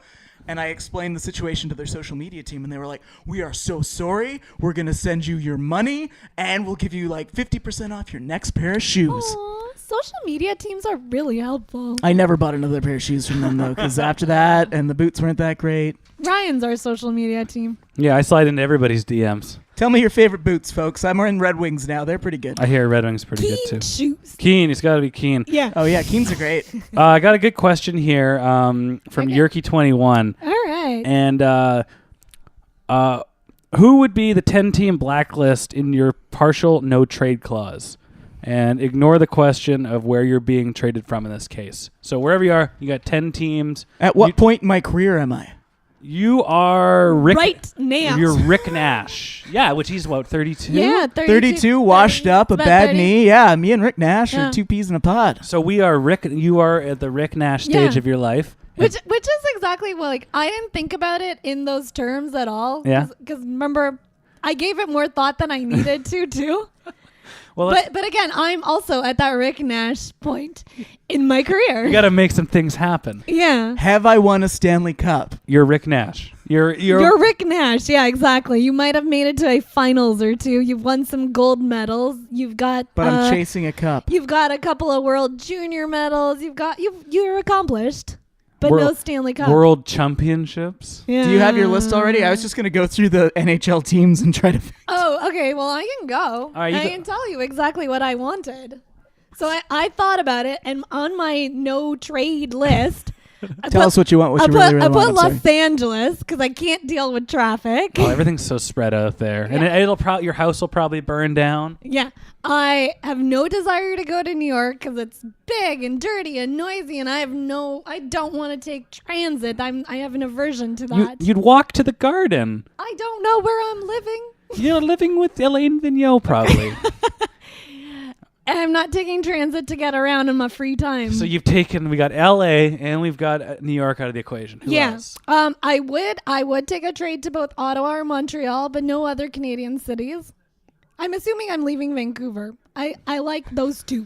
C: And I explained the situation to their social media team, and they were like, "We are so sorry. We're gonna send you your money, and we'll give you 50% off your next pair of shoes."
B: Aww, social media teams are really helpful.
C: I never bought another pair of shoes from them though, because after that, and the boots weren't that great.
B: Ryan's our social media team.
A: Yeah, I slide into everybody's DMs.
C: Tell me your favorite boots, folks. I'm wearing Red Wings now. They're pretty good.
A: I hear Red Wings pretty good too.
B: Shoes.
A: Keen, it's got to be Keen.
B: Yeah.
C: Oh yeah, Keens are great.
A: I got a good question here from Yerky21.
B: All right.
A: And who would be the 10-team blacklist in your partial no trade clause? and ignore the question of where you're being traded from in this case. So wherever you are, you got 10 teams.
C: At what point in my career am I?
A: You are Rick.
B: Right now.
A: You're Rick Nash. Yeah, which he's what, 32?
B: Yeah,
C: 32, washed up, a
B: about
C: bad
B: 30.
C: knee. Yeah, me and Rick Nash
B: Yeah.
C: are two peas in a pod.
A: So we are Rick. You are at the Rick Nash stage
B: Yeah.
A: of your life.
B: Which is exactly what, like, I didn't think about it in those terms at all.
A: Yeah.
B: Because remember, I gave it more thought than I needed to, too.
A: Well,
B: But again, I'm also at that Rick Nash point in my career.
A: you got to make some things happen.
B: Yeah.
C: Have I won a Stanley Cup?
A: You're Rick Nash.
B: You're Rick Nash. Yeah, exactly. You might have made it to a finals or two. You've won some gold medals. You've got
C: But I'm chasing a cup.
B: You've got a couple of world junior medals. You're accomplished. But
A: World-
B: no Stanley Cup.
A: World Championships.
B: Yeah.
C: Do you have your list already? I was just going to go through the NHL teams and try to...
B: Oh, okay. Well, I can go.
A: right, you
B: I
A: go-
B: can tell you exactly what I wanted. So I thought about it, and on my no trade list,
C: Tell us what you want, what you really, really
B: I put
C: want. I'm sorry.
B: Los Angeles because I can't deal with traffic.
A: Oh, everything's so spread out there, and your house will probably burn down.
B: Yeah. I have no desire to go to New York because it's big and dirty and noisy, and I don't want to take transit. I have an aversion to that.
A: You'd walk to the garden.
B: I don't know where I'm living.
A: You're living with Elaine Vigneault, probably.
B: And I'm not taking transit to get around in my free time.
A: So we got L.A. and we've got New York out of the equation. Who else?
B: I would take a trade to both Ottawa or Montreal, but no other Canadian cities. I'm assuming I'm leaving Vancouver. I like those two.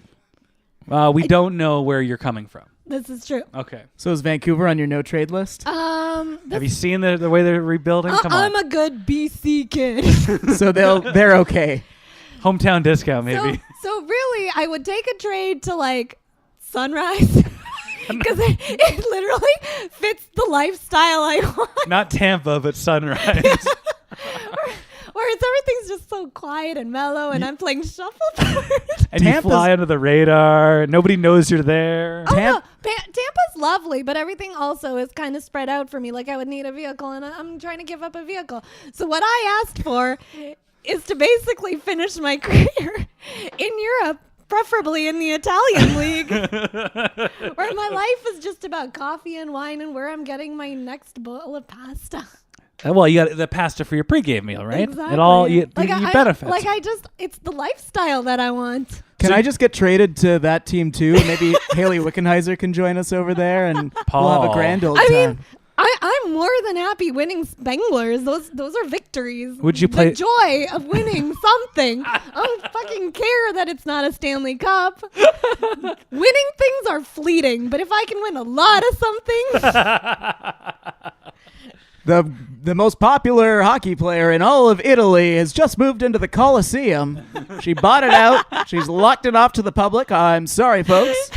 A: We don't know where you're coming from.
B: This is true.
A: Okay.
C: So is Vancouver on your no-trade list?
A: Have you seen the way they're rebuilding? Come on.
B: I'm a good BC kid.
C: So they're okay.
A: Hometown discount, maybe.
B: So really, I would take a trade to like Sunrise because it literally fits the lifestyle I want.
A: Not Tampa, but Sunrise.
B: Whereas everything's just so quiet and mellow, and I'm playing shuffleboard.
A: And you fly under the radar. Nobody knows you're there.
B: Oh, no. Tampa's lovely, but everything also is kind of spread out for me. Like I would need a vehicle, and I'm trying to give up a vehicle. So what I asked for is to basically finish my career in Europe, preferably in the Italian league, where my life is just about coffee and wine and where I'm getting my next bowl of pasta.
A: Well, you got the pasta for your pregame meal, right?
B: Exactly.
A: It all you
B: I
A: benefit.
B: it's the lifestyle that I want.
C: Can I just get traded to that team too? Maybe Haley Wickenheiser can join us over there, and we'll have a grand old time.
B: mean, I'm more than happy winning Spenglers. Those are victories.
A: Would you play-
B: the joy of winning something? I don't fucking care that it's not a Stanley Cup. Winning things are fleeting, but if I can win a lot of something,
C: The most popular hockey player in all of Italy has just moved into the Coliseum. She bought it out. She's locked it off to the public. I'm sorry, folks.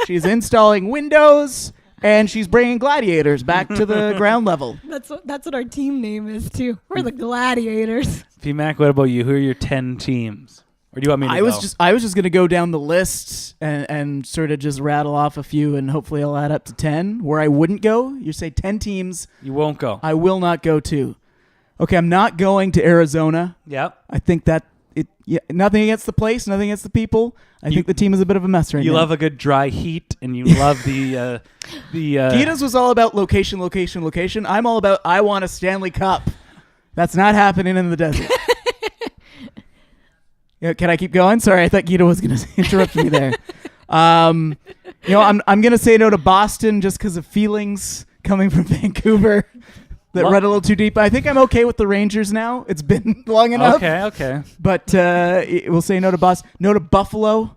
C: She's installing windows, and she's bringing gladiators back to the ground level.
B: that's what our team name is too. We're the Gladiators.
A: P-Mac, what about you? Who are your 10 teams? Or do you want me to
C: I was just going to go down the list and sort of just rattle off a few, and hopefully I'll add up to 10. Where I wouldn't go, you say 10 teams.
A: You won't go.
C: I will not go to. Okay, I'm not going to Arizona.
A: Yep.
C: I think that nothing against the place, nothing against the people. I think the team is a bit of a mess right now.
A: You love a good dry heat, and you love the
C: Geeta's was all about location, location, location. I'm all about I want a Stanley Cup. That's not happening in the desert. Yeah, can I keep going? Sorry, I thought Geeta was going to interrupt me there. I'm going to say no to Boston just because of feelings coming from Vancouver that run a little too deep. I think I'm okay with the Rangers now. It's been long enough.
A: Okay.
C: But we'll say no to Boston. No to Buffalo.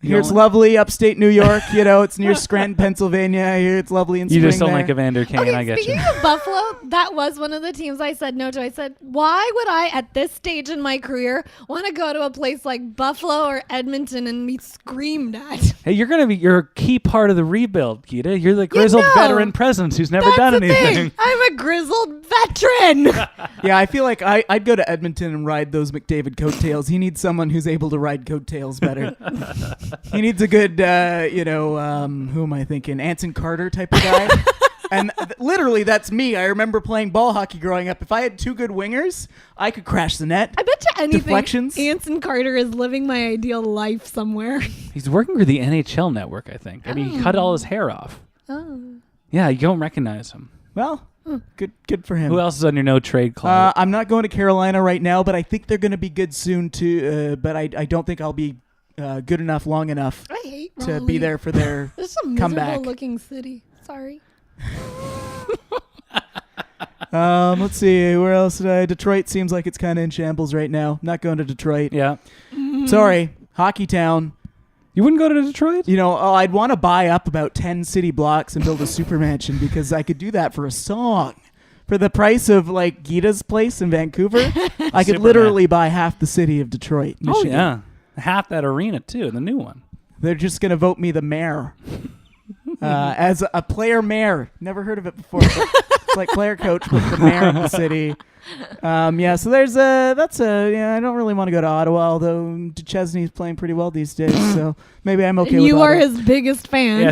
C: Here it's lovely, upstate New York. It's near Scranton, Pennsylvania. Here it's lovely in spring.
A: You just don't
C: there.
A: like Evander Kane.
B: Okay,
A: I get
B: speaking
A: you.
B: of Buffalo, that was one of the teams I said no to. I said, why would I, at this stage in my career, want to go to a place like Buffalo or Edmonton and be screamed at?
A: Hey, you're a key part of the rebuild, Geeta. You're the grizzled veteran presence who's never
B: That's
A: done
B: the
A: anything.
B: thing. I'm a grizzled veteran.
C: Yeah, I feel like I'd go to Edmonton and ride those McDavid coattails. He needs someone who's able to ride coattails better. He needs a good, who am I thinking? Anson Carter type of guy. And literally, that's me. I remember playing ball hockey growing up. If I had two good wingers, I could crash the net.
B: I bet you anything.
C: Deflections.
B: Anson Carter is living my ideal life somewhere.
A: He's working for the NHL network, I think. I mean, he cut all his hair off.
B: Oh.
A: Yeah, you don't recognize him.
C: Well, good for him.
A: Who else is on your no trade clause?
C: I'm not going to Carolina right now, but I think they're going to be good soon too. But I don't think I'll be good enough, long enough
B: I hate
C: to
B: Raleigh.
C: be there for their
B: This is a
C: comeback.
B: miserable looking city. Sorry.
C: Let's see. Where else did I? Detroit seems like it's kind of in shambles right now. Not going to Detroit.
A: Yeah.
C: Sorry. Hockey town.
A: You wouldn't go to Detroit?
C: You know, I'd want to buy up about 10 city blocks and build a super mansion because I could do that for a song. For the price of, like, Geeta's place in Vancouver, I could
A: Superman.
C: literally buy half the city of Detroit,
A: Oh,
C: Michigan.
A: yeah. Half that arena, too, the new one.
C: They're just going to vote me the mayor. As a player mayor. Never heard of it before. But it's like player coach, but the mayor of the city. So there's I don't really want to go to Ottawa, although Duchesne's playing pretty well these days, so maybe I'm okay
B: And
C: with
B: you are
C: Ottawa.
B: his biggest fan.
A: Yeah,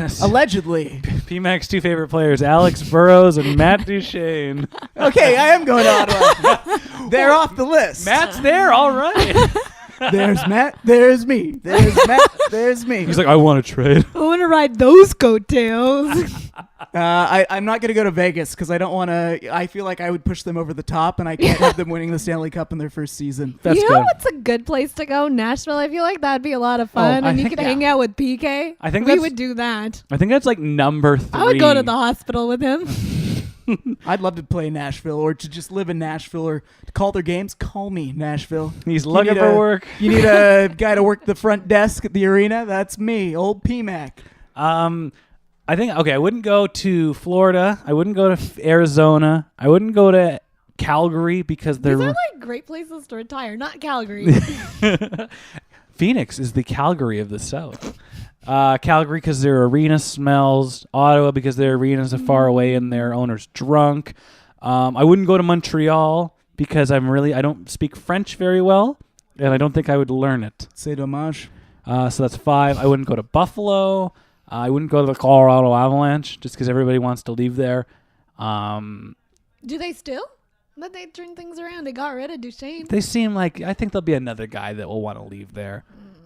A: it's
C: Allegedly.
A: PMAC's two favorite players, Alex Burrows and Matt Duchene.
C: Okay, I am going to Ottawa. They're off the list.
A: Matt's there, all right.
C: There's Matt. There's me. There's Matt. There's me.
A: He's like, I want to trade.
B: I want to ride those coattails.
C: I'm not going to go to Vegas because I don't want to. I feel like I would push them over the top, and I can't have them winning the Stanley Cup in their first season.
A: That's
B: you know
A: good.
B: what's a good place to go? Nashville. I feel like that'd be a lot of fun,
A: I
B: and you
A: think-
B: could hang out with PK.
A: I think
B: we
A: that's-
B: would do that.
A: I think that's like number 3.
B: I would go to the hospital with him.
C: I'd love to play in Nashville or to just live in Nashville or to call their games. Call me, Nashville.
A: He's
C: You
A: looking
C: need
A: for
C: a-
A: work.
C: You need a guy to work the front desk at the arena? That's me, old PMAC.
A: I think, okay, I wouldn't go to Florida. I wouldn't go to Arizona. I wouldn't go to Calgary because
B: These are
A: they're...
B: like great places to retire, not Calgary.
A: Phoenix is the Calgary of the South. Calgary because their arena smells. Ottawa because their arenas are far away and their owner's drunk. I wouldn't go to Montreal because I don't speak French very well, and I don't think I would learn it.
C: C'est dommage.
A: So that's 5. I wouldn't go to Buffalo. I wouldn't go to the Colorado Avalanche just because everybody wants to leave there.
B: Do they still? But they turned things around. They got rid of Duchesne.
A: They seem like I think there'll be another guy that will want to leave there.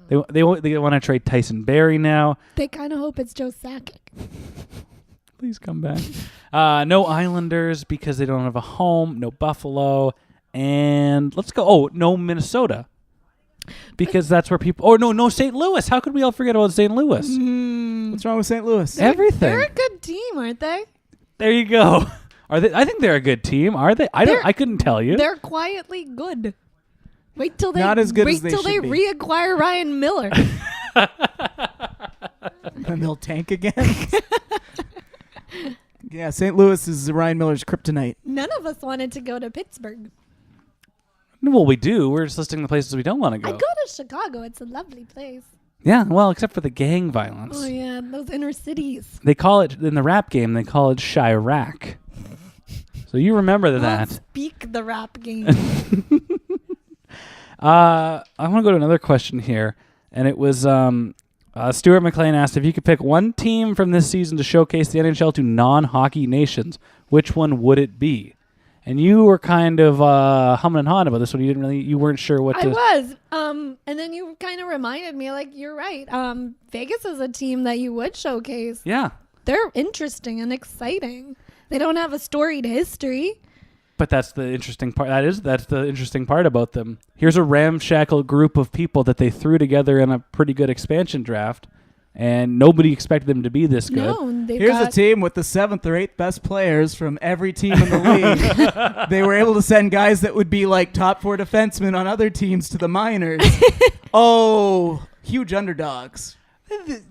A: They want to trade Tyson Barrie now.
B: They kind of hope it's Joe Sakic.
A: Please come back. No Islanders because they don't have a home. No Buffalo. And let's go. Oh, no Minnesota. Because that's where people... Oh, no St. Louis. How could we all forget about St. Louis?
C: What's wrong with St. Louis?
A: Everything.
B: They're a good team, aren't they?
A: There you go. Are they? I think they're a good team. Are they? I couldn't tell you.
B: They're quietly good. Wait till they
C: Not as good as they
B: till they
C: should be.
B: reacquire Ryan Miller.
C: And they'll tank again. Yeah, St. Louis is Ryan Miller's kryptonite.
B: None of us wanted to go to Pittsburgh.
A: Well, we do. We're just listing the places we don't want to go.
B: I go to Chicago. It's a lovely place.
A: Yeah, well, except for the gang violence.
B: Oh yeah, those inner cities.
A: They call it, in the rap game, they call it Chirac. So you remember that.
B: Speak the rap game.
A: I want to go to another question here. And it was Stuart McLean asked if you could pick one team from this season to showcase the NHL to non-hockey nations, which one would it be? And you were kind of humming and hawing about this one. You weren't sure what to...
B: I was. And then you kind of reminded me, like, you're right. Vegas is a team that you would showcase.
A: Yeah.
B: They're interesting and exciting. They don't have a storied history.
A: But that's the interesting part. That's the interesting part about them. Here's a ramshackle group of people that they threw together in a pretty good expansion draft, and nobody expected them to be this good.
B: No, they've
C: Here's
B: got
C: a team with the 7th or 8th best players from every team in the league. They were able to send guys that would be like top 4 defensemen on other teams to the minors. Oh, huge underdogs.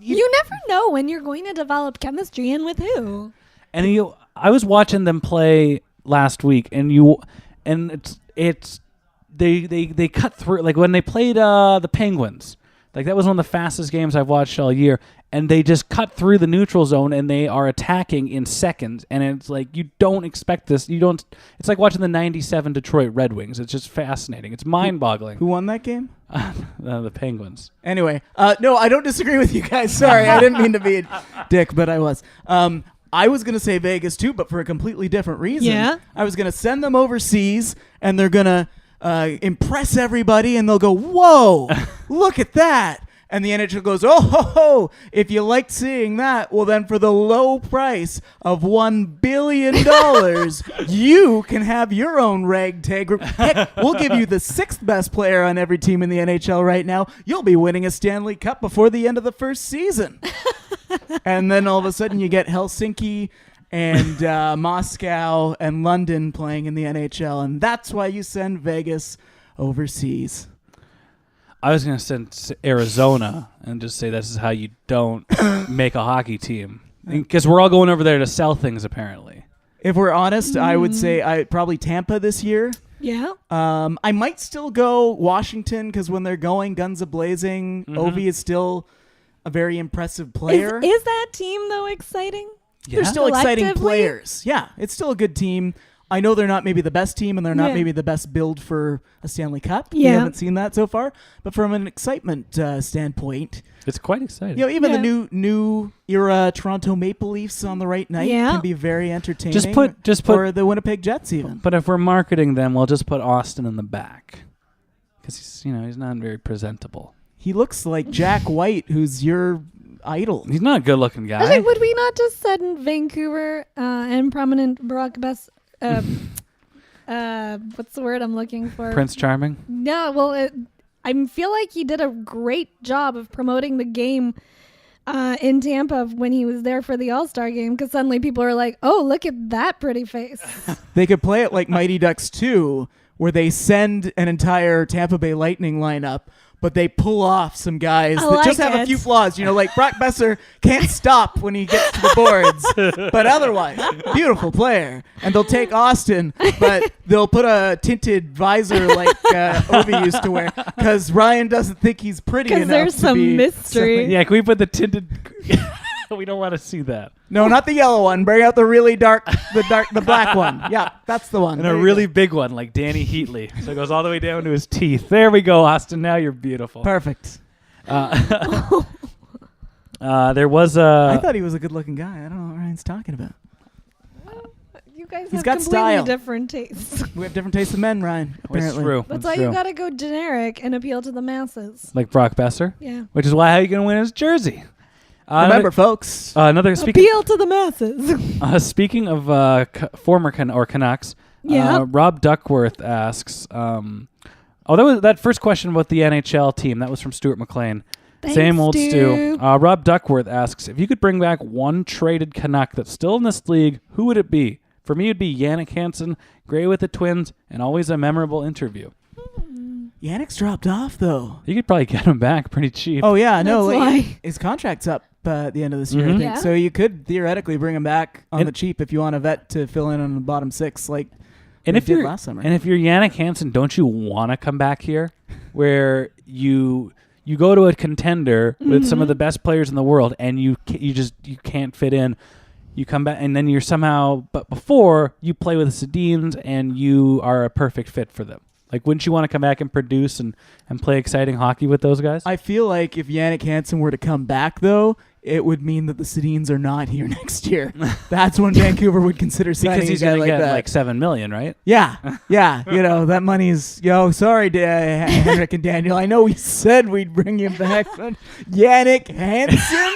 B: You never know when you're going to develop chemistry and with who.
A: And I was watching them play last week, and they cut through, like when they played the Penguins. Like that was one of the fastest games I've watched all year, and they just cut through the neutral zone and they are attacking in seconds. And it's like you don't expect this. It's like watching the '97 Detroit Red Wings. It's just fascinating. It's mind-boggling.
C: Who won that game?
A: The Penguins.
C: Anyway, no, I don't disagree with you guys. Sorry, I didn't mean to be a dick, but I was. I was going to say Vegas too, but for a completely different reason.
B: Yeah?
C: I was going to send them overseas, and they're going to impress everybody, and they'll go, whoa, look at that. And the NHL goes, oh, ho, ho, if you liked seeing that, well, then for the low price of $1 billion, you can have your own ragtag group. Heck, we'll give you the 6th best player on every team in the NHL right now. You'll be winning a Stanley Cup before the end of the first season. And then all of a sudden you get Helsinki and Moscow and London playing in the NHL. And that's why you send Vegas overseas.
A: I was going to send Arizona and just say this is how you don't make a hockey team. Because we're all going over there to sell things, apparently.
C: If we're honest, I would say probably Tampa this year.
B: Yeah.
C: I might still go Washington because when they're going guns a-blazing, Ovi is still a very impressive player.
B: Is that team, though, exciting?
A: Yeah.
C: They're still exciting
B: Collectively?
C: players. Yeah, it's still a good team. I know they're not maybe the best team, and they're not maybe the best build for a Stanley Cup.
B: Yeah.
C: We haven't seen that so far. But from an excitement standpoint,
A: It's quite exciting.
C: you know, even the new era Toronto Maple Leafs on the right night can be very entertaining.
A: Just put
C: or the Winnipeg Jets even.
A: But if we're marketing them, we'll just put Austin in the back. Because he's not very presentable.
C: He looks like Jack White, who's your idol.
A: He's not a good-looking guy.
B: I think, would we not just send Vancouver and prominent Brock Boeser? What's the word I'm looking for?
A: Prince Charming?
B: No, well, I feel like he did a great job of promoting the game in Tampa when he was there for the All-Star game, because suddenly people are like, oh, look at that pretty face.
C: They could play it like Mighty Ducks 2, where they send an entire Tampa Bay Lightning lineup, but they pull off some guys that just have a few flaws. You know, like Brock Boeser can't stop when he gets to the boards, but otherwise, beautiful player. And they'll take Austin, but they'll put a tinted visor like Ovi used to wear, because Ryan doesn't think he's pretty enough.
B: Because there's
C: to
B: some
C: be
B: mystery.
A: Yeah, can we put the tinted... We don't want to see that.
C: No, not the yellow one. Bring out the really the black one. Yeah, that's the one.
A: And a really big one, like Danny Heatley. So it goes all the way down to his teeth. There we go, Austin. Now you're beautiful.
C: Perfect.
A: There was
C: I thought he was a good-looking guy. I don't know what Ryan's talking about.
B: You guys
C: He's
B: have
C: got
B: completely
C: style.
B: different tastes.
C: We have different tastes of men, Ryan. Apparently.
A: It's true.
B: That's
A: It's
B: why
A: true.
B: you got to go generic and appeal to the masses.
A: Like Brock Boeser.
B: Yeah.
A: Which is why how you going to win his jersey.
C: Remember, folks.
B: Appeal to the masses.
A: Speaking of former Canucks, Rob Duckworth asks, that first question about the NHL team, that was from Stuart McLean.
B: Thanks,
A: Same old
B: Stu.
A: Stu. Rob Duckworth asks, if you could bring back one traded Canuck that's still in this league, who would it be? For me, it'd be Yannick Hansen, gray with the Twins, and always a memorable interview.
C: Yannick's dropped off, though.
A: You could probably get him back pretty cheap.
C: Oh, yeah. No,
B: That's why.
C: his contract's up at the end of this year, I think.
B: Yeah.
C: So you could theoretically bring him back on the cheap if you want a vet to fill in on the bottom six, like
A: and
C: they
A: if
C: did
A: you're
C: last summer.
A: And if you're Yannick Hansen, don't you want to come back here, where you go to a contender with some of the best players in the world, and you can't fit in. You come back, and then you're somehow. But before you play with the Sedins, and you are a perfect fit for them. Like, wouldn't you want to come back and produce and play exciting hockey with those guys?
C: I feel like if Yannick Hansen were to come back, though, it would mean that the Sedins are not here next year. That's when Vancouver would consider signing
A: because he's
C: a guy
A: going to
C: like
A: get
C: that.
A: like $7 million, right?
C: Yeah. You know, that money's, sorry, Henrik and Daniel. I know we said we'd bring you back, but Yannick Hansen?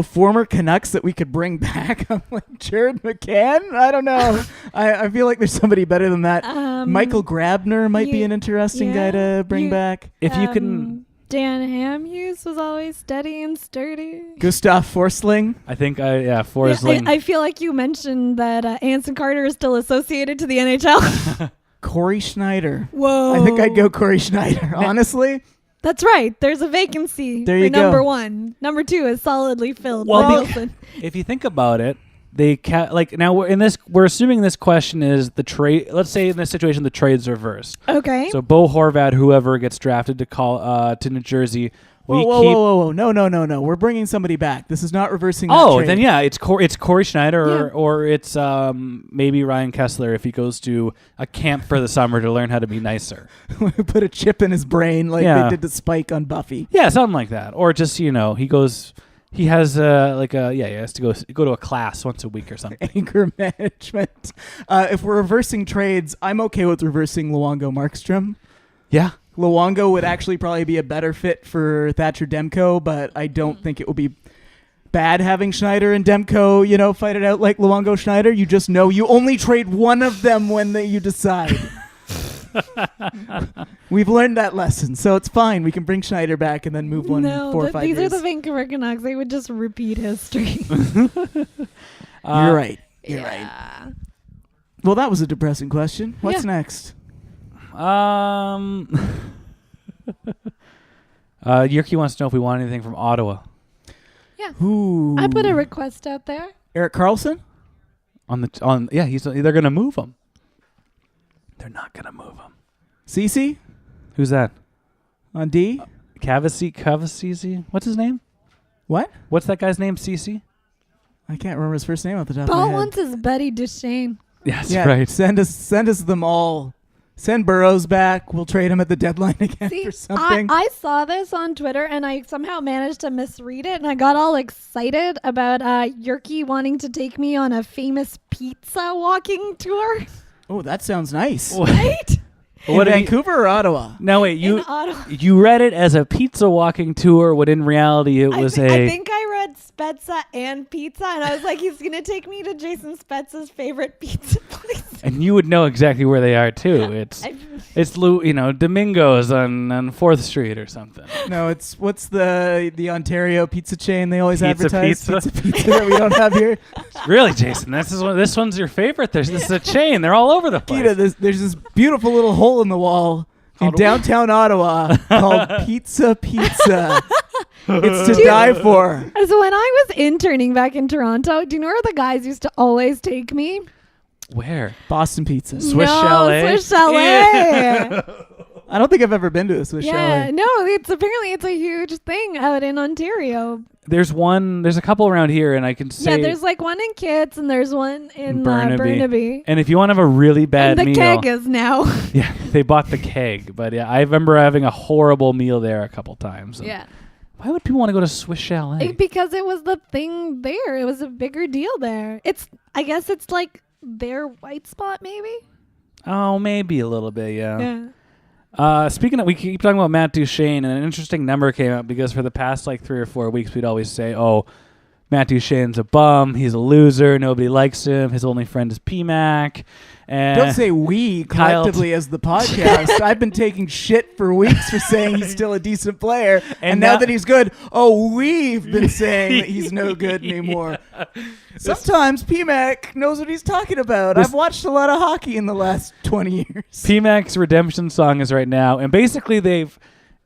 C: Former Canucks that we could bring back. I'm like, Jared McCann? I don't know. I feel like there's somebody better than that. Michael Grabner might be an interesting guy to bring back.
A: If you can...
B: Dan Hamhuis was always steady and sturdy.
C: Gustav Forsling.
A: I think, Forsling.
B: I feel like you mentioned that Anson Carter is still associated to the NHL.
C: Corey Schneider.
B: Whoa.
C: I think I'd go Corey Schneider, honestly.
B: That's right. There's a vacancy
C: there
B: for
C: you
B: number
C: go.
B: one. Number two is solidly filled.
A: Well,
B: by Wilson.
A: If you think about it, now we're assuming this question is the trade. Let's say in this situation the trade's reversed.
B: Okay.
A: So Bo Horvat, whoever gets drafted to New Jersey,
C: Whoa. No. We're bringing somebody back. This is not reversing that trade.
A: Then yeah, it's Corey Schneider or it's maybe Ryan Kessler if he goes to a camp for the summer to learn how to be nicer.
C: Put a chip in his brain like they did to Spike on Buffy.
A: Yeah, something like that. Or just, he goes He has he has to go to a class once a week or something.
C: Anger management. If we're reversing trades, I'm okay with reversing Luongo Markstrom.
A: Yeah.
C: Luongo would actually probably be a better fit for Thatcher Demko, but I don't think it will be bad having Schneider and Demko, fight it out like Luongo Schneider. You just know you only trade one of them when you decide. We've learned that lesson, so it's fine. We can bring Schneider back and then move 4 or 5 years.
B: These are the Vancouver Canucks. They would just repeat history.
C: You're right. You're right. Well, that was a depressing question. What's next?
A: Yerky wants to know if we want anything from Ottawa.
B: Yeah.
C: Ooh.
B: I put a request out there.
C: Erik Karlsson?
A: They're gonna move him. They're not gonna move him.
C: Cece?
A: Who's that?
C: On D?
A: Cavasisi? What's his name?
C: What?
A: What's that guy's name? Cece?
C: I can't remember his first name off the top of my
B: Paul
C: head.
B: wants his buddy Duchesne.
A: Yes, right.
C: Send us them all. Send Burrows back. We'll trade him at the deadline again for something.
B: I saw this on Twitter and I somehow managed to misread it and I got all excited about Yerky wanting to take me on a famous pizza walking tour.
C: Oh, that sounds nice.
B: Right?
C: In Vancouver or Ottawa?
A: No, wait.
B: In Ottawa.
A: You read it as a pizza walking tour, when in reality it was
B: I think I read Spezza and pizza, and I was like, he's gonna take me to Jason Spezza's favorite pizza place.
A: And you would know exactly where they are too. It's Domingo's on 4th Street or something.
C: No, what's the Ontario pizza chain they always
A: Pizza
C: advertise?
A: Pizza?
C: Pizza that we don't have here.
A: Really, Jason? This one's your favorite. This is a chain. They're all over the place.
C: Geeta, there's this beautiful little hole in the wall in downtown Ottawa called Pizza. It's to die for.
B: So when I was interning back in Toronto, do you know where the guys used to always take me?
A: Where?
C: Boston Pizza.
A: Swiss Chalet?
B: Swiss Chalet.
C: I don't think I've ever been to a Swiss Chalet.
B: No, it's a huge thing out in Ontario.
A: There's a couple around here, and I can say...
B: Yeah, there's like one in Kitts, and there's one in Burnaby.
A: And if you want to have a really bad
B: and the
A: meal...
B: keg is now.
A: Yeah, they bought the keg. But yeah, I remember having a horrible meal there a couple times.
B: Yeah.
A: Why would people want to go to Swiss Chalet?
B: Because it was the thing there. It was a bigger deal there. I guess it's like their white spot, maybe?
A: Oh, maybe a little bit, yeah. Speaking of, we keep talking about Matt Duchene, and an interesting number came out because for the past 3 or 4 weeks, we'd always say, oh, Matt Duchene's a bum, he's a loser, nobody likes him, his only friend is PMAC. And
C: don't say we collectively as the podcast. I've been taking shit for weeks for saying he's still a decent player, and now that he's good, we've been saying that he's no good anymore. Sometimes PMAC knows what he's talking about. I've watched a lot of hockey in the last 20 years.
A: PMAC's redemption song is right now, and basically they've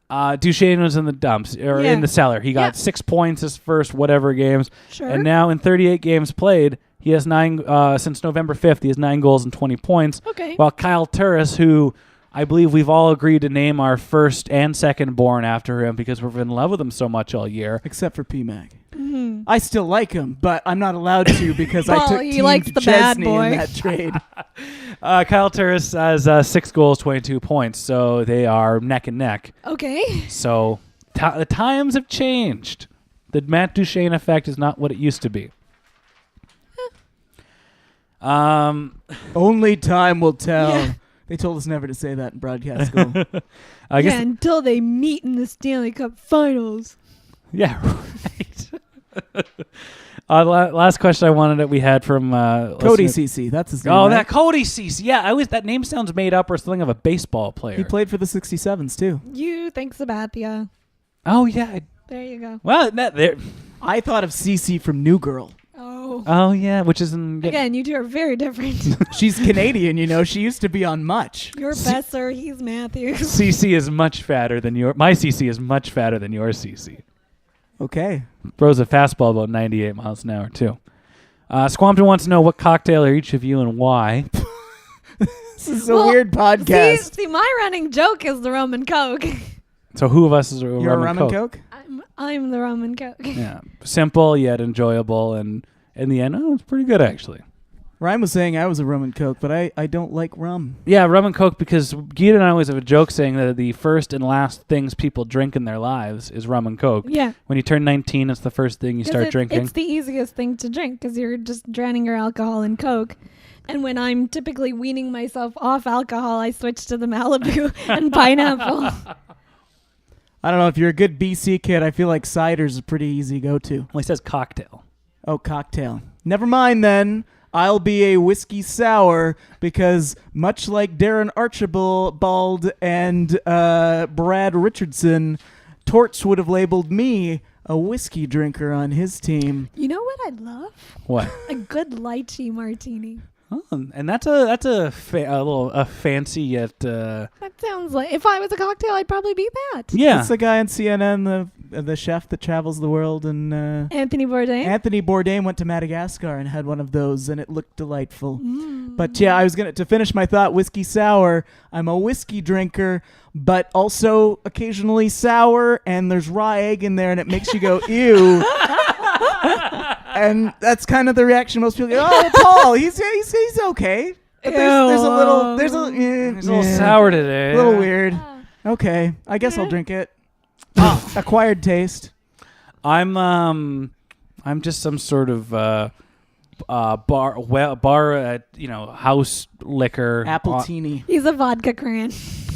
A: Duchene was in the dumps or in the cellar. He got 6 points his first whatever games, and now in 38 games played, he has 9 since November 5th. He has 9 goals and 20 points.
B: Okay.
A: While Kyle Turris, who I believe we've all agreed to name our first and second born after him because we've been in love with him so much all year.
C: Except for PMAC.
B: Mm-hmm.
C: I still like him, but I'm not allowed to because I took Team
B: likes the bad
C: Chesney
B: boy.
C: in that trade.
A: Kyle Turris has 6 goals, 22 points, so they are neck and neck.
B: Okay.
A: So the times have changed. The Matt Duchene effect is not what it used to be.
C: Only time will tell.
B: Yeah.
C: They told us never to say that in broadcast school.
A: I guess
B: until they meet in the Stanley Cup Finals.
A: Yeah, right. Last question I wanted that we had from
C: Cody CC. That's his name.
A: Oh,
C: right?
A: that Cody CC. Yeah, that name sounds made up or something of a baseball player.
C: He played for the 67s too.
B: You think Sabathia.
A: Oh yeah.
B: There you go.
A: Well, there.
C: I thought of CC from New Girl.
A: Oh yeah, which is
B: again. You two are very different.
C: She's Canadian, She used to be on Much.
B: You're Besser. He's Matthews.
A: CC is much fatter than my CC is much fatter than your CC.
C: Okay.
A: Throws a fastball about 98 miles an hour too. Squampton wants to know what cocktail are each of you and why.
C: This is a weird podcast.
B: See, my running joke is the rum and coke.
A: So who of us is
C: You're a rum and coke?
B: I'm the rum and coke.
A: Yeah, simple yet enjoyable, and in the end, it's pretty good actually.
C: Ryan was saying I was a rum and coke, but I don't like rum.
A: Yeah, rum and coke, because Geeta and I always have a joke saying that the first and last things people drink in their lives is rum and coke.
B: Yeah.
A: When you turn 19, it's the first thing you start drinking.
B: It's the easiest thing to drink because you're just drowning your alcohol in Coke. And when I'm typically weaning myself off alcohol, I switch to the Malibu and pineapple.
C: I don't know. If you're a good BC kid, I feel like cider's a pretty easy go-to.
A: Well, he says cocktail.
C: Oh, cocktail. Never mind then. I'll be a whiskey sour because much like Darren Archibald and Brad Richardson, Torts would have labeled me a whiskey drinker on his team.
B: You know what I'd love?
A: What?
B: A good lychee martini.
A: Oh, and that's a little fancy yet.
B: That sounds like if I was a cocktail, I'd probably be that.
A: Yeah.
C: It's the guy on CNN, the chef that travels the world, and
B: Anthony Bourdain.
C: Anthony Bourdain went to Madagascar and had one of those, and it looked delightful. But yeah, I was to finish my thought, whiskey sour. I'm a whiskey drinker, but also occasionally sour, and there's raw egg in there, and it makes you go ew. And that's kind of the reaction most people get. Oh, Paul, he's okay. But there's a little
A: sour today.
C: A little weird. Okay, I guess I'll drink it. Acquired taste.
A: I'm just some sort of bar house liquor.
C: Appletini.
B: He's a vodka cran.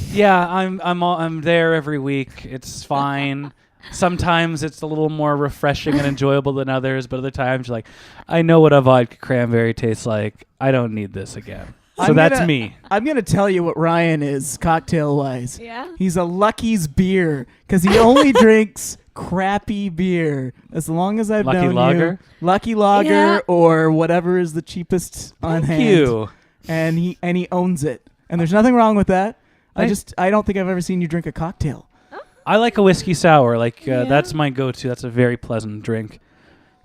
A: Yeah, I'm there every week. It's fine. Sometimes it's a little more refreshing and enjoyable than others, but other times you're like, I know what a vodka cranberry tastes like. I don't need this again. So that's me.
C: I'm going to tell you what Ryan is cocktail-wise.
B: Yeah?
C: He's a Lucky's beer because he only drinks crappy beer. As long as I've known
A: Lager?
C: you. Lucky Lager
B: Yeah.
C: or whatever is the cheapest on hand.
A: You.
C: And he owns it. And there's nothing wrong with that. I don't think I've ever seen you drink a cocktail.
A: I like a whiskey sour. That's my go-to. That's a very pleasant drink.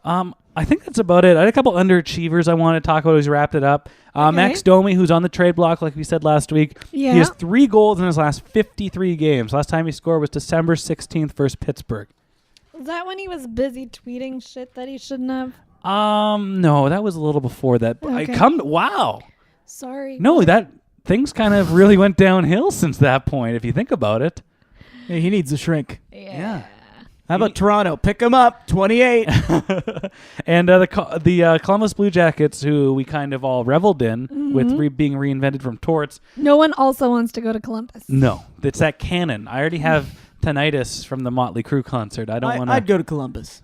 A: I think that's about it. I had a couple underachievers I want to talk about as we wrapped it up. Max Domi, who's on the trade block, like we said last week.
B: Yeah.
A: He has 3 goals in his last 53 games. Last time he scored was December 16th versus Pittsburgh.
B: Was that when he was busy tweeting shit that he shouldn't have?
A: No, that was a little before that.
B: Okay.
A: Wow.
B: Sorry.
A: No, that things kind of really went downhill since that point, if you think about it.
C: Hey, he needs a shrink.
A: Yeah.
C: How about Toronto? Pick him up, 28.
A: And the Columbus Blue Jackets, who we kind of all reveled in with being reinvented from Torts.
B: No one also wants to go to Columbus.
A: No, it's that canon. I already have tinnitus from the Motley Crue concert. I don't want to.
C: I'd go to Columbus.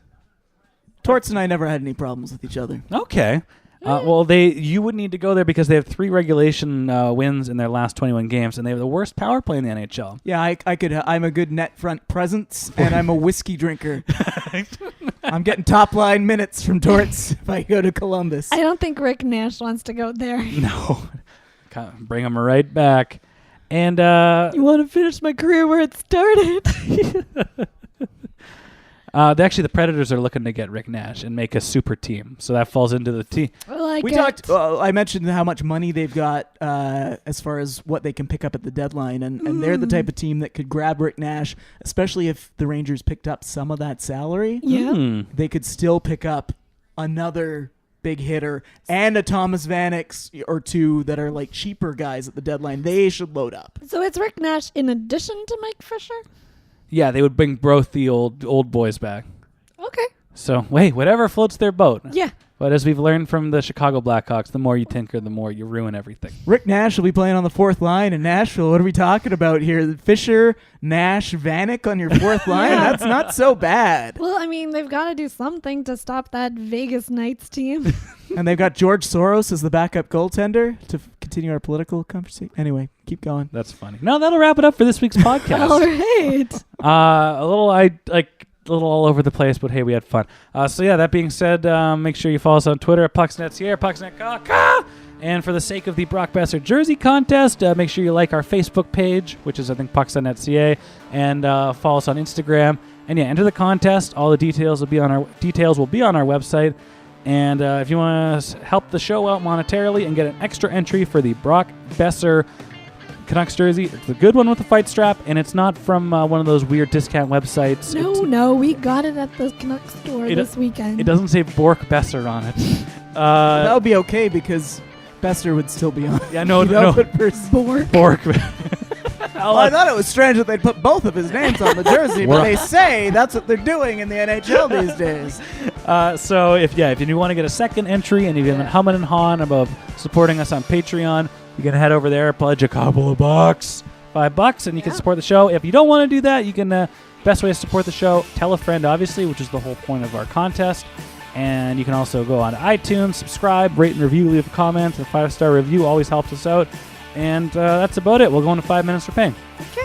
C: Torts and I never had any problems with each other.
A: Okay. Well, you would need to go there because they have 3 regulation wins in their last 21 games, and they have the worst power play in the NHL.
C: Yeah, I could. I'm a good net front presence, and I'm a whiskey drinker. I'm getting top line minutes from Torts if I go to Columbus.
B: I don't think Rick Nash wants to go there.
A: No, bring him right back. And
B: You want to finish my career where it started?
A: Actually, the Predators are looking to get Rick Nash and make a super team, so that falls into the team.
C: I mentioned how much money they've got as far as what they can pick up at the deadline, and they're the type of team that could grab Rick Nash, especially if the Rangers picked up some of that salary.
B: Yeah.
C: They could still pick up another big hitter and a Thomas Vanek or 2 that are like cheaper guys at the deadline. They should load up.
B: So it's Rick Nash in addition to Mike Fisher?
A: Yeah, they would bring both the old boys back.
B: Okay.
A: So, whatever floats their boat.
B: Yeah.
A: But as we've learned from the Chicago Blackhawks, the more you tinker, the more you ruin everything.
C: Rick Nash will be playing on the 4th line in Nashville. What are we talking about here? Fisher, Nash, Vanek on your 4th line? That's not so bad.
B: Well, I mean, they've got to do something to stop that Vegas Knights team.
C: And they've got George Soros as the backup goaltender to continue our political conversation. Anyway, keep going.
A: That's funny. No, that'll wrap it up for this week's podcast.
B: All right.
A: A little all over the place, but hey, we had fun. So yeah, that being said, make sure you follow us on Twitter at PucksNetCA, PucksNetCA. And for the sake of the Brock Boeser jersey contest, make sure you like our Facebook page, which is I think Pucksnet.ca, and follow us on Instagram. And yeah, enter the contest. All the details will be on our website. And if you want to help the show out monetarily and get an extra entry for the Brock Boeser Canucks jersey, it's a good one with a fight strap, and it's not from one of those weird discount websites.
B: No, we got it at the Canuck store this weekend.
A: It doesn't say Bork Boeser on it.
C: That would be okay because Bester would still be on.
A: Yeah, no. Bork.
C: Well, I thought it was strange that they'd put both of his names on the jersey, but they say that's what they're doing in the NHL these days.
A: So if you want to get a second entry and you've been humming and hawing about supporting us on Patreon, you can head over there, pledge a couple of bucks, $5, and you can support the show. If you don't want to do that, you can. Best way to support the show: tell a friend, obviously, which is the whole point of our contest. And you can also go on iTunes, subscribe, rate and review, leave a comment. A 5-star review always helps us out. And that's about it. We'll go into 5 minutes for paying.
B: Okay.